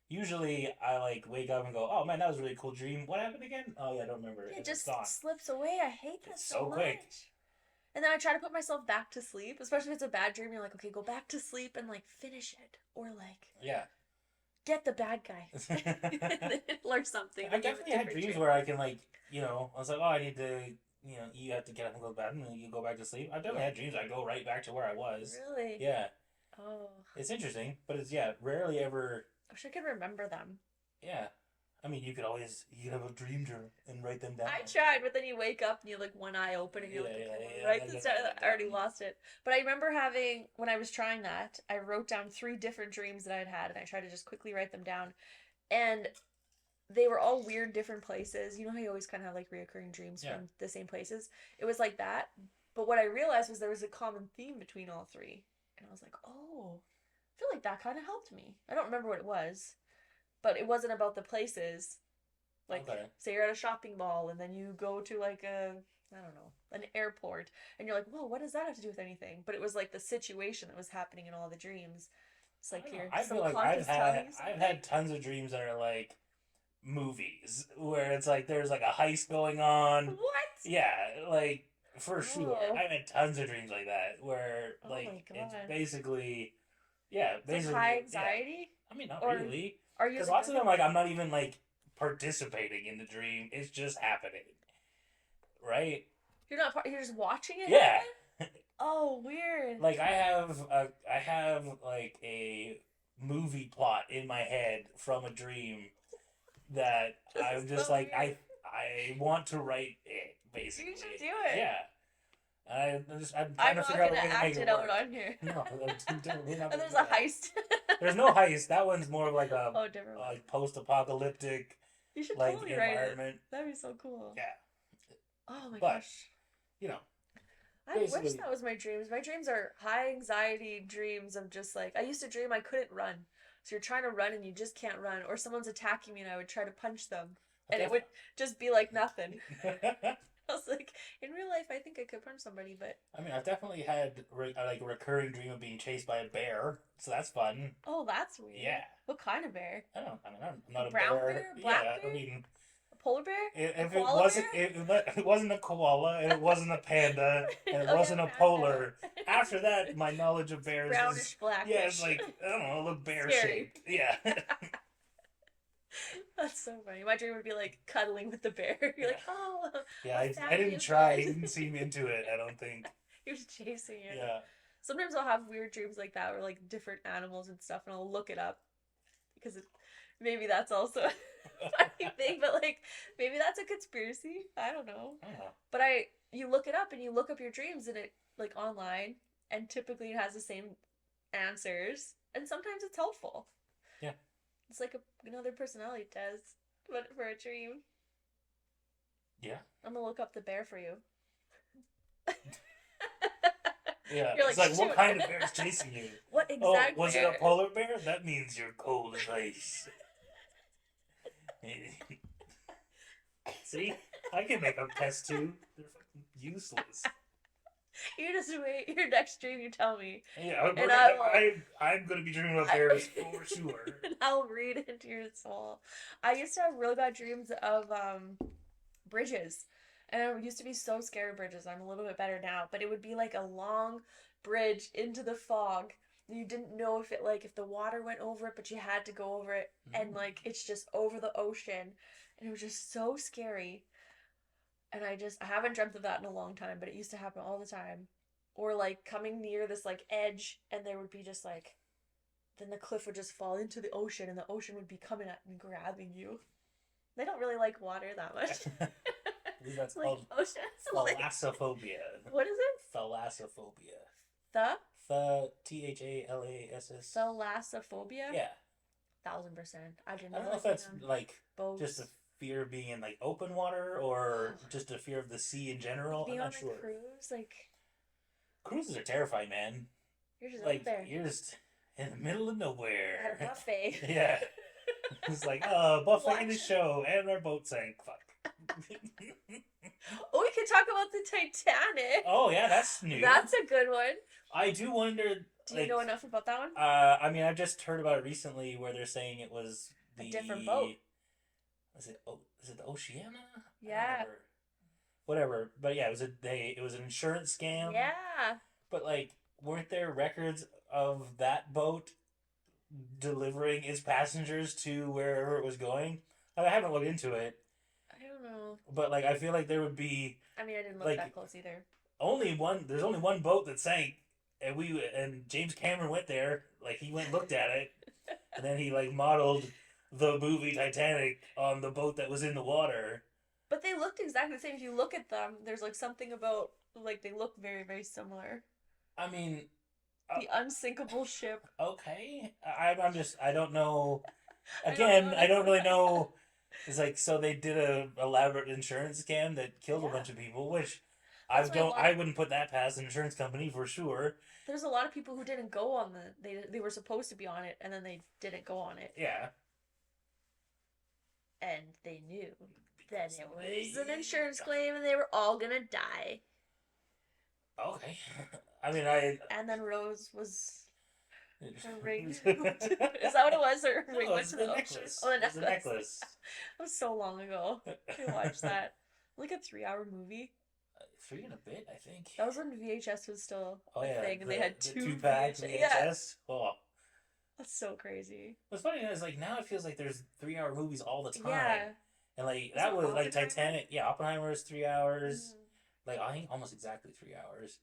usually I, like, wake up and go, oh, man, that was a really cool dream. What happened again? Oh, yeah, I don't remember. It just slips away. I hate that so much. Quick. And then I try to put myself back to sleep, especially if it's a bad dream. You're like, okay, go back to sleep and, like, finish it. Or, like, get the bad guy. Learn something. I definitely had dreams where I can, like, you know, I was like, oh, I need to... You know, you have to get up and go to bed, and then you go back to sleep. I've definitely had dreams I go right back to where I was. Really? Yeah. Oh. It's interesting, but it's, rarely ever... I wish I could remember them. Yeah. I mean, you could have a dream journal and write them down. I tried, but then you wake up and you have, like, one eye open, and you're right at the start, I already lost it. But I remember when I was trying that, I wrote down 3 different dreams that I'd had, and I tried to just quickly write them down. And... they were all weird, different places. You know how you always kind of have, like, reoccurring dreams from the same places? It was like that. But what I realized was there was a common theme between all 3. And I was like, oh, I feel like that kind of helped me. I don't remember what it was. But it wasn't about the places. Like, say you're at a shopping mall, and then you go to, like, I don't know, an airport. And you're like, whoa, what does that have to do with anything? But it was, like, the situation that was happening in all the dreams. It's like, I feel like I've had tons of dreams that are, like, movies where it's like there's like a heist going on. What? Yeah, like for sure. I've had tons of dreams like that where like it's basically basically high anxiety. Yeah. I mean, not really. Are you? Because lots of them, like, I'm not even like participating in the dream. It's just happening, right? You're not. You're just watching it. Yeah. Oh, weird. Like I have like a movie plot in my head from a dream that I'm just so like weird. I want to write it, basically. You should do it. Yeah. I'm trying to figure out a way to make it work. On here. No, there's a heist. There's no heist. That one's more of like a different like post-apocalyptic. You should like totally environment. Write it. That'd be so cool. Yeah. Oh my gosh. You know. I wish that was my dreams. My dreams are high anxiety dreams of just like I used to dream I couldn't run. So you're trying to run and you just can't run, or someone's attacking me and I would try to punch them, and it would just be like nothing. I was like, in real life, I think I could punch somebody, but I mean, I've definitely had like a recurring dream of being chased by a bear, so that's fun. Oh, that's weird. Yeah. What kind of bear? I'm not a brown bear. Bear? Black bear? I mean, a polar bear? If it wasn't a koala, and it wasn't a panda, and it wasn't a polar. After that, my knowledge of bears brownish blackish. Yeah, it's like I don't know, look bear shaped. Yeah. That's so funny. My dream would be like cuddling with the bear. You're like, oh. Yeah, I didn't try. He didn't seem into it. I don't think. He was chasing you. Yeah. Sometimes I'll have weird dreams like that, or like different animals and stuff, and I'll look it up. because maybe that's also a funny thing, but like maybe that's a conspiracy. I don't know. I don't know. But you look it up and you look up your dreams and it like online, and typically it has the same answers, and sometimes it's helpful. Yeah. It's like another personality test, but for a dream. Yeah. I'm gonna look up the bear for you. Yeah. You're It's like, like, what "Shoot." kind of bear is chasing you? What Oh, exact was it bear? a polar bear? That means you're cold as ice. See? I can make up tests too. They're fucking useless. You just wait. Your next dream, you tell me. Yeah, And I'm going to be dreaming about bears for sure. And I'll read into your soul. I used to have really bad dreams of bridges. And I used to be so scared of bridges. I'm a little bit better now. But it would be like a long bridge into the fog. You didn't know if the water went over it, but you had to go over it. And like it's just over the ocean. And it was just so scary. And I haven't dreamt of that in a long time, but it used to happen all the time. Or like coming near this like edge, and there would be just like, then the cliff would just fall into the ocean, and the ocean would be coming at and grabbing you. They don't really like water that much. I believe that's like called ocean. thalassophobia. What is it? Thalassophobia. Thalassophobia. Thalassophobia? Yeah. 1000%. I didn't know. I don't know if that's like boats. just a fear of being in like open water or just a fear of the sea in general. Being I'm on not a sure. cruise, like Cruises are terrifying, man. you're just Like out there you're just in the middle of nowhere. at a buffet. Yeah. It's like, buffet in the show and our boat sank. Fuck. Oh, we can talk about the Titanic. Oh yeah, that's new. That's a good one. I do wonder. Do you know enough about that one? I mean, I've just heard about it recently where they're saying it was a different boat. Is it the Oceana? Yeah. Whatever. But yeah, it was an insurance scam. Yeah. But like, weren't there records of that boat delivering its passengers to wherever it was going? I haven't looked into it. I don't know. But like, I feel like there would be. I mean, I didn't look that close either. There's only one boat that sank, and James Cameron went there. Like he went and looked at it, and then he like modeled the movie Titanic on the boat that was in the water. But they looked exactly the same. If you look at them, there's like something about like they look very, very similar. I mean, the unsinkable ship. Okay, I don't know. Again, I don't really know. It's like, so they did a elaborate insurance scam that killed a bunch of people, which I wouldn't put that past an insurance company for sure. There's a lot of people who didn't go on they were supposed to be on it, and then they didn't go on it. Yeah. And they knew that it was an insurance claim, and they were all gonna die. Okay. I mean, And then Rose was. Her ring. Is that what it was? Her ring went to the necklace. Oh, the necklace. The necklace. That was so long ago. I watched that. Like a 3-hour movie. 3 and a bit, I think. That was when VHS was still a thing, and they had two packs VHS. Yeah. Oh. That's so crazy. What's funny is like now it feels like there's 3-hour movies all the time. Yeah. And like that was like Titanic. Yeah, Oppenheimer is 3 hours. Like I think almost exactly 3 hours.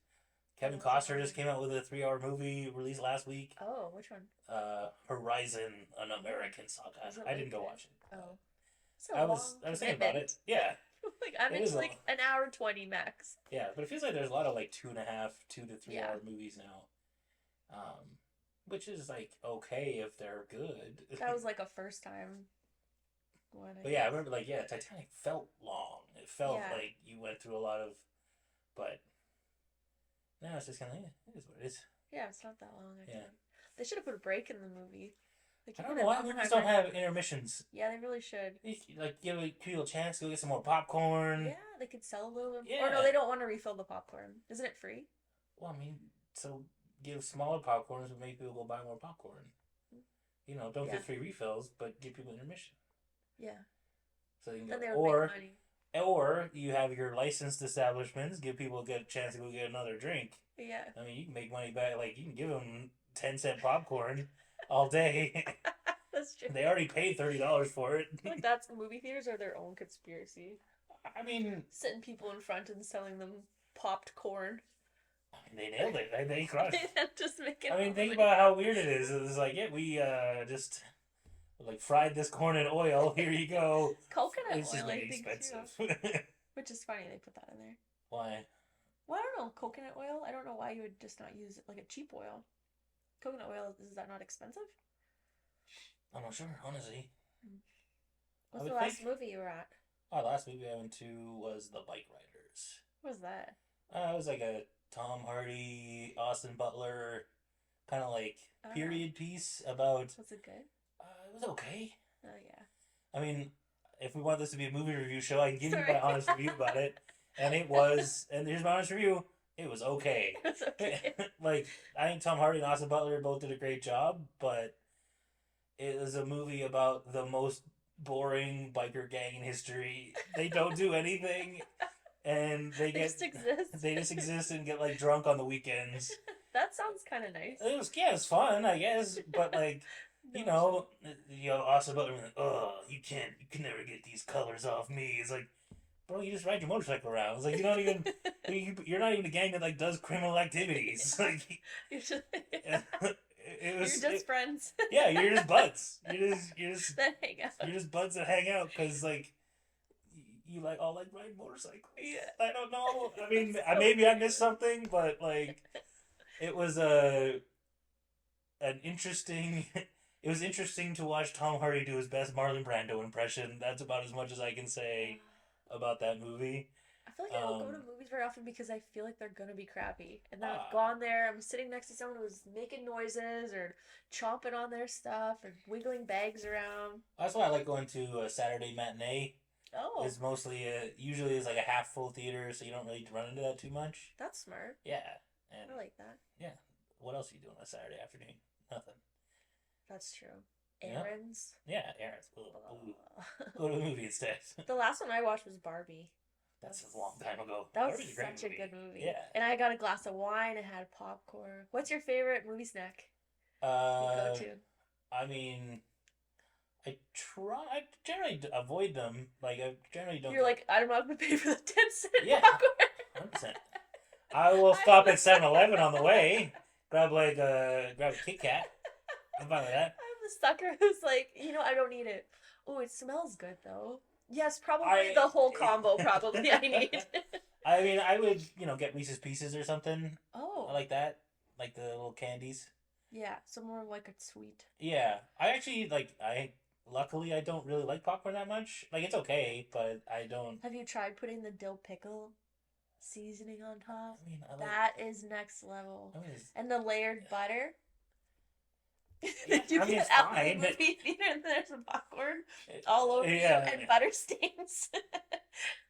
Kevin Costner just came out with a 3-hour movie released last week. Oh, which one? Horizon, an American Saga. I didn't go watch it. Oh. I was thinking about it. Yeah. Like I'm into like an hour and 20 max. Yeah, but it feels like there's a lot of like 2 to 3 hour movies now. Which is like okay if they're good. That was like a first time one. But yeah, I remember like Titanic felt long. It felt like you went through a lot of, but now it's just kind of it is what it is. Yeah, it's not that long. Actually. They should have put a break in the movie. Like, I don't know why movies don't have intermissions. Yeah, they really should. Like give people a chance to go get some more popcorn. Yeah, they could sell a little bit. Yeah. Or no, they don't want to refill the popcorn. Isn't it free? Well, I mean, so give smaller popcorns and make people go buy more popcorn. You know, don't get free refills, but give people intermission. Yeah. So you can then go, they would make money. Or you have your licensed establishments, give people a chance to go get another drink. Yeah. I mean, you can make money back. Like, you can give them 10-cent popcorn all day. That's true. They already paid $30 for it. Like, that's movie theaters are their own conspiracy. I mean... Sitting people in front and selling them popped corn. I mean, they nailed it. They crushed. Just making think about how weird it is. It's like, we just... like fried this corn in oil. Here you go. Coconut It's just oil, I really think expensive. too. Which is funny they put that in there. Why? Well, I don't know. Coconut oil. I don't know why you would just not use like a cheap oil. Coconut oil, is that not expensive? I'm not sure, honestly. I What's the would last think. movie you were at? Our last movie I went to was The Bike Riders. What was that? It was like a Tom Hardy, Austin Butler, kind of like Oh, period piece about. was it good? It was okay. Oh yeah. I mean, if we want this to be a movie review show, I can give you Sorry. my honest review about it. And it was, and here's my honest review. It was okay. It's okay. Like, I think Tom Hardy and Austin Butler both did a great job, but it is a movie about the most boring biker gang in history. They don't do anything, and They just exist. they just exist and get like drunk on the weekends. That sounds kind of nice. It's fun, I guess, but like No, Austin Butler like, oh, you can never get these colors off me. It's like, bro, you just ride your motorcycle around. It's like you don't even you're not even a gang that like does criminal activities. Like You're just, it was you're just friends. yeah, you're just buds. That hang out. You're just buds that hang out because like you like all like ride motorcycles. Yeah. I don't know. I mean, So maybe I weird. missed something, but like it was an interesting. It was interesting to watch Tom Hardy do his best Marlon Brando impression. That's about as much as I can say about that movie. I feel like I don't go to Um, movies very often because I feel like they're gonna be crappy. And then I've ah, gone there, I'm sitting next to someone who's making noises or chomping on their stuff or wiggling bags around. that's why I like going to a Saturday matinee. Oh, It's mostly usually it's like a half full theater, so you don't really run into that too much. that's smart. Yeah, and I like that. yeah, what else are you doing on a Saturday afternoon? Nothing. That's true. Yeah, Errands. yeah, Aaron's. Ooh. Blah. Go to a movie instead. The last one I watched was Barbie. That's a long time ago. That was Barbie's a great such a movie. good movie. Yeah. And I got a glass of wine. I had popcorn. What's your favorite movie snack you go Uh, to? I mean, I generally avoid them. Like I generally don't. You're like, I'm not gonna pay for the 10-cent Yeah, popcorn. 100%. I will stop at 7-Eleven on the way. Grab grab a Kit Kat. I'm fine with that. I'm the sucker who's like, I don't need it. Oh, it smells good though. Yes, probably I the whole combo. Probably I need. I mean, I would get Reese's Pieces or something. I Oh, like that, like the little candies. yeah, so more like a sweet. Yeah, I actually luckily I don't really like popcorn that much. Like it's okay, but I don't. Have you tried putting the dill pickle seasoning on top? I mean, I like. That is next level. I mean, it's, And the layered butter. yeah, You I mean get it's out of the fine. movie theater and there's some popcorn all over you Yeah, and butter stains.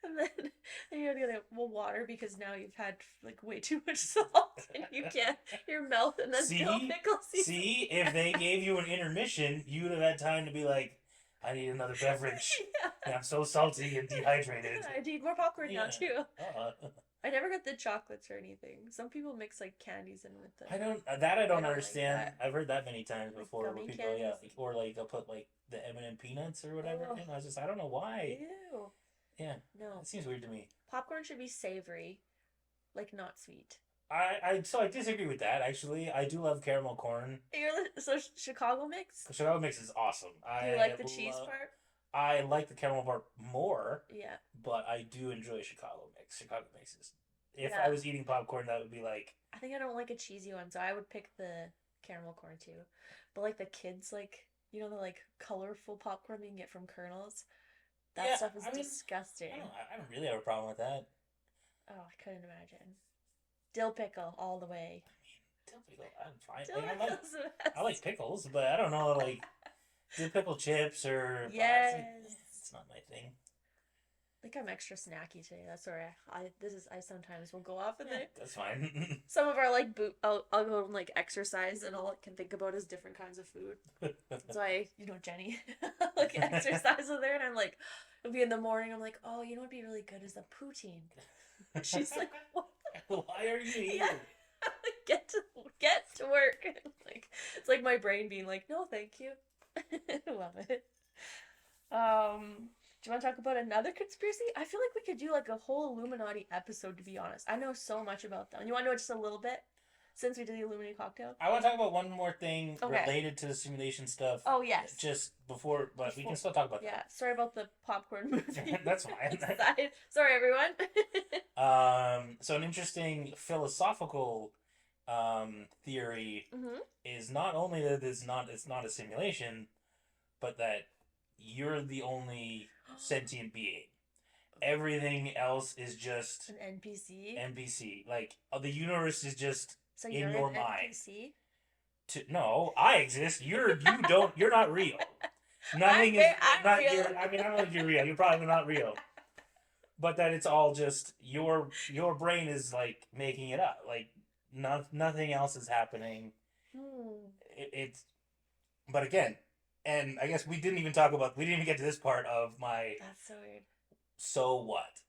And then you gotta get water because now you've had like way too much salt and you can't your mouth and then dill See, pickle seasoning. see, if they gave you an intermission, you would have had time to be like, I need another beverage. Yeah. I'm so salty and dehydrated. I need more popcorn now Yeah. too. Uh, I never got the chocolates or anything. Some people mix like candies in with them. I don't I don't like understand. that. I've heard that many times Like before where gummy people candies? or like they'll put like the M&M peanuts or whatever. Oh. And I was just I don't know why. Ew. Yeah, No. it seems weird to me. Popcorn should be savory, like not sweet. I disagree with that actually. I do love caramel corn. So Chicago mix? The Chicago mix is awesome. Do you like the cheese part? I like the caramel part more, Yeah. but I do enjoy Chicago mix. Chicago mixes. If Yeah. I was eating popcorn, that would be like I think I don't like a cheesy one, so I would pick the caramel corn too. But like the kids, like the like colorful popcorn you can get from Kernels. That yeah. stuff is I mean, disgusting. I don't really have a problem with that. Oh, I couldn't imagine. Dill pickle all the way. Dill pickle, I'm fine. Dill Like, pickle's the best. I like pickles, but I don't know like dill pickle chips or Yes. it's not my thing. I think I'm extra snacky today. That's where I sometimes will go off in Yeah, there. that's fine. Some of our like I'll go and like exercise and all I can think about is different kinds of food. So Jenny, like exercise with her and I'm like, it'll be in the morning. I'm like, oh, what'd be really good is a poutine. She's like, what? Why are you here? Yeah. Get to work. Like it's like my brain being like, no, thank you. Love it. Do you want to talk about another conspiracy? I feel like we could do like a whole Illuminati episode. To be honest, I know so much about them. You want to know just a little bit? since we did the Illuminati cocktail? I want to talk about one more thing Okay. related to the simulation stuff. Oh, yes. Just before, but we can still talk about Yeah, that. sorry about the popcorn movie. That's fine. Sorry, everyone. So an interesting philosophical theory Mm-hmm. is not only that it's not a simulation, but that you're the only sentient being. Everything else is just An NPC. NPC. Like the universe is just So in you're your an mind. NPC? No, I exist. You're not real. Nothing is I'm not real. I mean, I don't know if you're real. You're probably not real. But that it's all just your brain is like making it up. Like nothing else is happening. It's but again, and I guess we didn't even get to this part of my That's so weird. So what?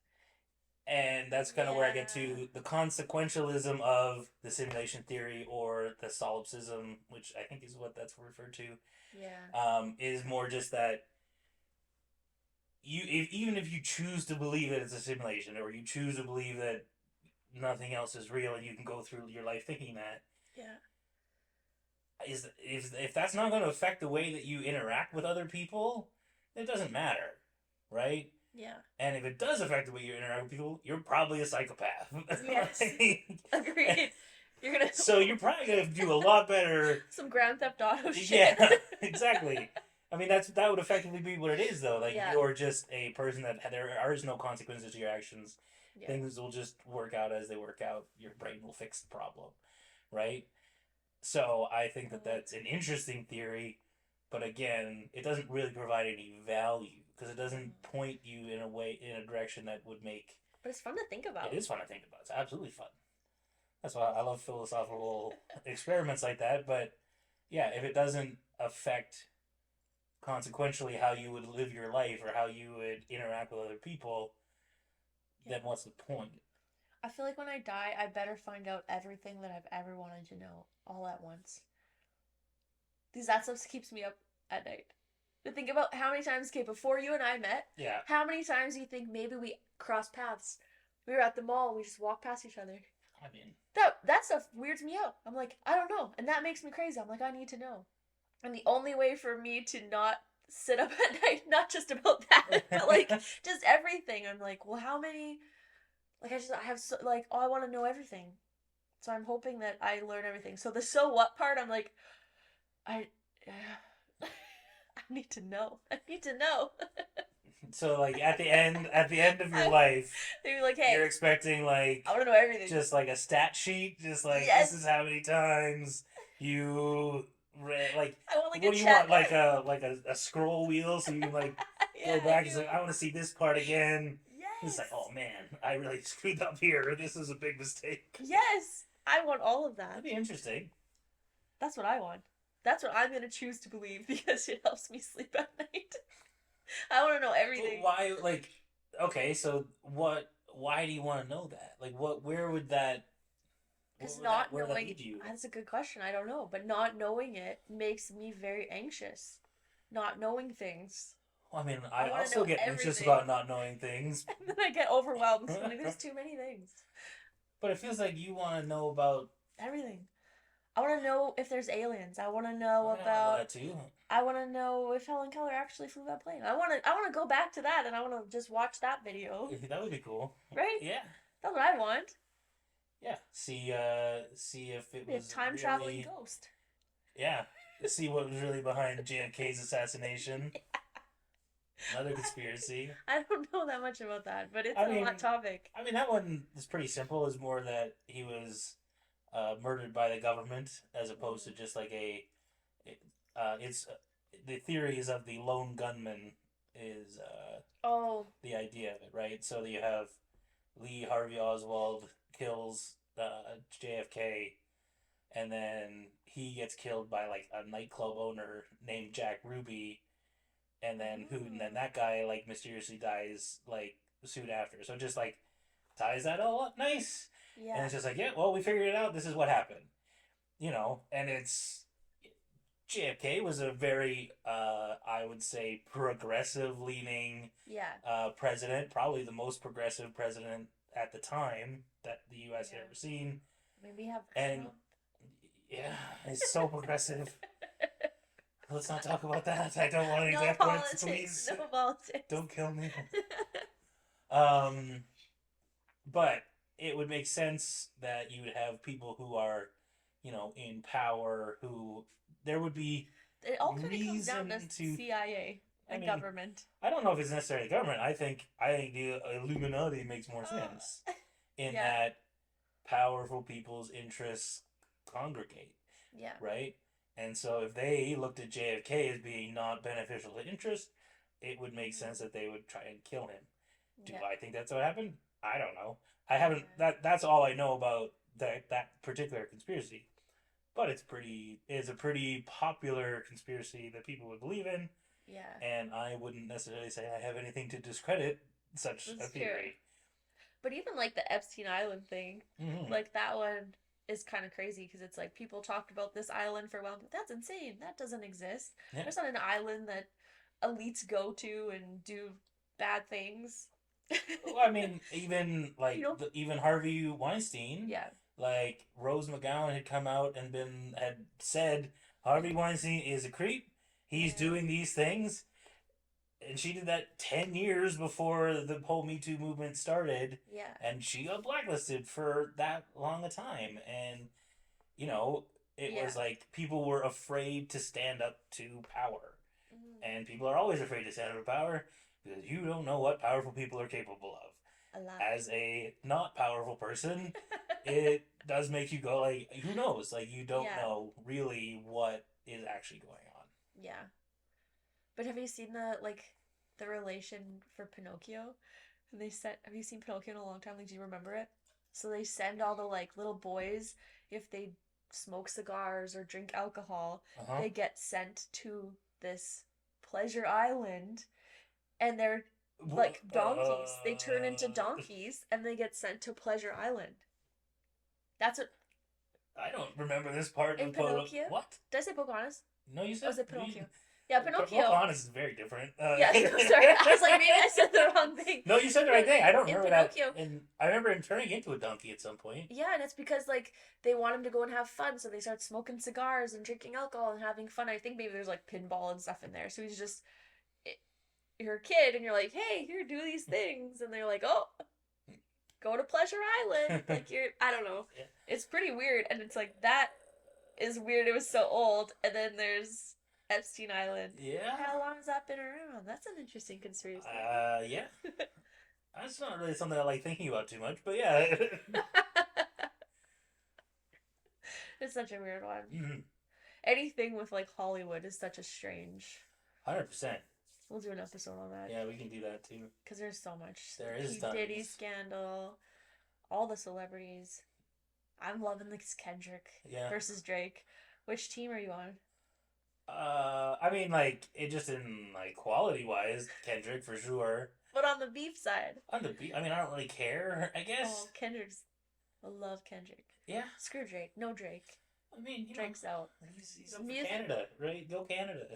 And that's kind of where I get to the consequentialism of the simulation theory, or the solipsism, which I think is what that's referred to. Yeah. Is more just that even if you choose to believe that it's a simulation, or you choose to believe that nothing else is real, and you can go through your life thinking that. Yeah. If that's not going to affect the way that you interact with other people, it doesn't matter, right? Yeah. And if it does affect the way you interact with people, you're probably a psychopath. Yes. Agreed. You're gonna. So you're probably gonna do a lot better. Some Grand Theft Auto shit. Yeah, exactly. I mean, that would effectively be what it is, though. Like, you're just a person that there is no consequences to your actions. Yeah. Things will just work out as they work out. Your brain will fix the problem, right? So I think that that's an interesting theory, but again, it doesn't really provide any value, because it doesn't point you in a direction that would make. But it's fun to think about. It is fun to think about. It's absolutely fun. That's why I love philosophical experiments like that. But yeah, if it doesn't affect consequentially how you would live your life or how you would interact with other people, then what's the point? I feel like when I die, I better find out everything that I've ever wanted to know all at once. Because that stuff keeps me up at night. To think about how many times, okay, before you and I met, how many times do you think maybe we crossed paths? We were at the mall, we just walked past each other. I mean, that stuff weirds me out. I'm like, I don't know. And that makes me crazy. I'm like, I need to know. And the only way for me to not sit up at night, not just about that, but like just everything. I'm like, well, how many, like I have so, like, oh, I want to know everything. So I'm hoping that I learn everything. So the so what part, I'm like, I need to know. I need to know. So like at the end of your life, they're like, hey, you're expecting like I want to know everything. Just like a stat sheet, just like this is how many times you read. Like, I want, like, what do you want? Like a scroll wheel, so you can like go back. It's like, I want to see this part again. Yes. It's like, oh man, I really screwed up here. This is a big mistake. Yes, I want all of that. That'd be interesting. That's what I want. That's what I'm gonna choose to believe, because it helps me sleep at night. I want to know everything. But why, like, okay, so what? Why do you want to know that? Like, where would that? Because not knowing, that's a good question. I don't know, but not knowing it makes me very anxious. Not knowing things. Well, I mean, I also get anxious about not knowing things. And then I get overwhelmed. So like, there's too many things. But it feels like you want to know about everything. I want to know if there's aliens. I want to know about that too. I want to know if Helen Keller actually flew that plane. I want to go back to that, and I want to just watch that video. That would be cool. Right? Yeah. That's what I want. Yeah. See if it was a time traveling ghost. Yeah. See what was really behind JFK's assassination. Another conspiracy. I don't know that much about that, but it's a hot topic. I mean, that one is pretty simple. It's more that he was murdered by the government, as opposed to just like the theory is of the lone gunman is the idea of it, right? So you have Lee Harvey Oswald kills JFK, and then he gets killed by like a nightclub owner named Jack Ruby, and then that guy like mysteriously dies like soon after. So just like ties that all up nice. Yeah. And it's just like, yeah, well, we figured it out. This is what happened. You know, and it's JFK was a very, I would say, progressive-leaning president. Probably the most progressive president at the time that the U.S. had ever seen. I mean, we have Trump. Yeah, it's so progressive. Let's not talk about that. I don't want any No death threats, politics. please. No politics. Don't kill me. Um, but it would make sense that you would have people who are, in power who there would be It all kind of comes down reason to to. CIA I and mean, government. I don't know if it's necessarily government. I think the Illuminati makes more sense in Yeah. that powerful people's interests congregate, Yeah. right? And so if they looked at JFK as being not beneficial to interest, it would make sense that they would try and kill him. Do Yeah. I think that's what happened? I don't know. I haven't. That's all I know about that particular conspiracy. But it's a pretty popular conspiracy that people would believe in, Yeah. and I wouldn't necessarily say I have anything to discredit such That's a theory. But even like the Epstein Island thing, Mm-hmm. like that one is kind of crazy because it's like people talked about this island for a while. But that's insane. That doesn't exist. Yeah. There's not an island that elites go to and do bad things. Well, I mean, even like even Harvey Weinstein. Yeah. Like Rose McGowan had come out and had said Harvey Weinstein is a creep. He's doing these things, and she did that 10 years before the whole Me Too movement started. Yeah. And she got blacklisted for that long a time, and it was like people were afraid to stand up to power, and people are always afraid to stand up to power because you don't know what powerful people are capable of. As a not powerful person, it does make you go like, who knows? Like you don't know really what is actually going on. Yeah. But have you seen the relation for Pinocchio? And have you seen Pinocchio in a long time? Like, do you remember it? So they send all the like little boys, if they smoke cigars or drink alcohol, they get sent to this pleasure island, and they're like donkeys. They turn into donkeys and they get sent to Pleasure Island. That's what. I don't remember this part in Pinocchio. What? Did I say Pocahontas? No, you said. Oh, was it Pinocchio? Yeah, Pinocchio. Pocahontas is very different. Yeah, sorry. I was like, maybe I said the wrong thing. No, you said the right thing. I don't remember that. Pinocchio. And I remember him turning into a donkey at some point. Yeah, and it's because like they want him to go and have fun, so they start smoking cigars and drinking alcohol and having fun. I think maybe there's like pinball and stuff in there. So he's just. You're a kid and you're like, hey, here, do these things, and they're like, oh, go to Pleasure Island. Like I don't know. Yeah. It's pretty weird, and it's like that is weird. It was so old, and then there's Epstein Island. Yeah. How long has that been around? That's an interesting conspiracy. Yeah. That's not really something I like thinking about too much, but yeah. It's such a weird one. Mm-hmm. Anything with like Hollywood is such a strange. 100%. We'll do an episode on that. Yeah, we can do that too. Because there's so much. There is P. Diddy scandal, all the celebrities. I'm loving this Kendrick versus Drake. Which team are you on? I mean, like, it just in, like, quality-wise, Kendrick for sure. But on the beef side? On the beef, I mean, I don't really care, I guess. Oh, I love Kendrick. Yeah. Screw Drake. No Drake. I mean, Drake's out. He's up for Canada, right? Go Canada.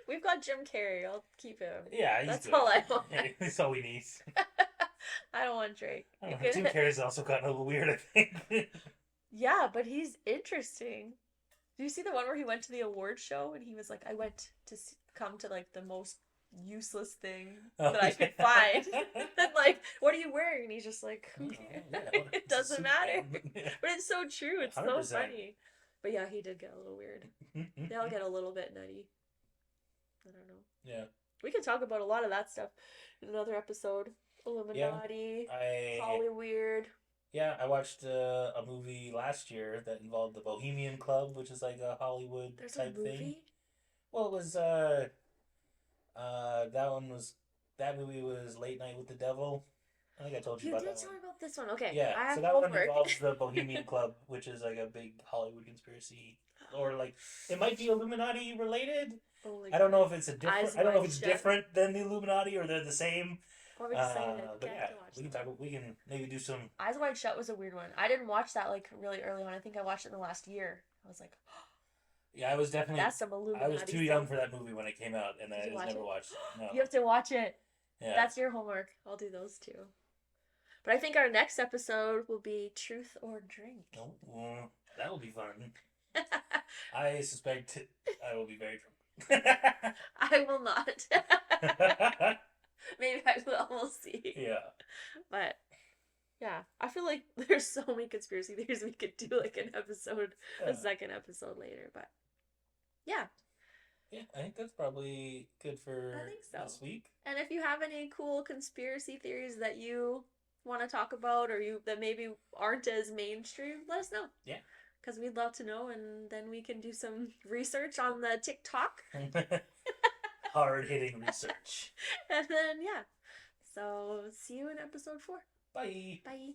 We've got Jim Carrey. I'll keep him. Yeah, that's good. all I want. That's all we need. I don't want Drake. Jim Carrey's also gotten a little weird, I think. Yeah, but he's interesting. Do you see the one where he went to the award show and he was like, I went to come to like the most useless thing that I could find. And like, what are you wearing? And he's just like, who cares? It doesn't matter. But it's so true. It's 100%. So funny. But yeah, he did get a little weird. They all get a little bit nutty. I don't know. Yeah. We could talk about a lot of that stuff in another episode. Illuminati, Hollyweird. Yeah, I watched a movie last year that involved the Bohemian Club, which is like a Hollywood type thing. Well, it was that movie was Late Night with the Devil. I think I told you about that one. You did tell me about this one. Okay. Yeah, so that one involves the Bohemian Club, which is like a big Hollywood conspiracy, or like it might be Illuminati related. I don't know if it's I don't know if it's different than the Illuminati or they're the same. But yeah, we can maybe do some. Eyes Wide Shut was a weird one. I didn't watch that like really early on. I think I watched it in the last year. I was like, yeah, I was definitely. That's some Illuminati. I was too young for that movie when it came out, and I never watched it. No. You have to watch it. Yeah. That's your homework. I'll do those too. But I think our next episode will be Truth or Drink. Oh, that'll be fun. I suspect I will be very drunk. I will not. Maybe I will. We'll see. Yeah. But yeah, I feel like there's so many conspiracy theories we could do like an episode, a second episode later. But yeah. Yeah, I think that's probably good for I think so. this week. And if you have any cool conspiracy theories that you want to talk about or you that maybe aren't as mainstream, let us know. Yeah. Because we'd love to know, and then we can do some research on the TikTok. Hard-hitting research. And then, yeah. So, see you in episode 4. Bye. Bye.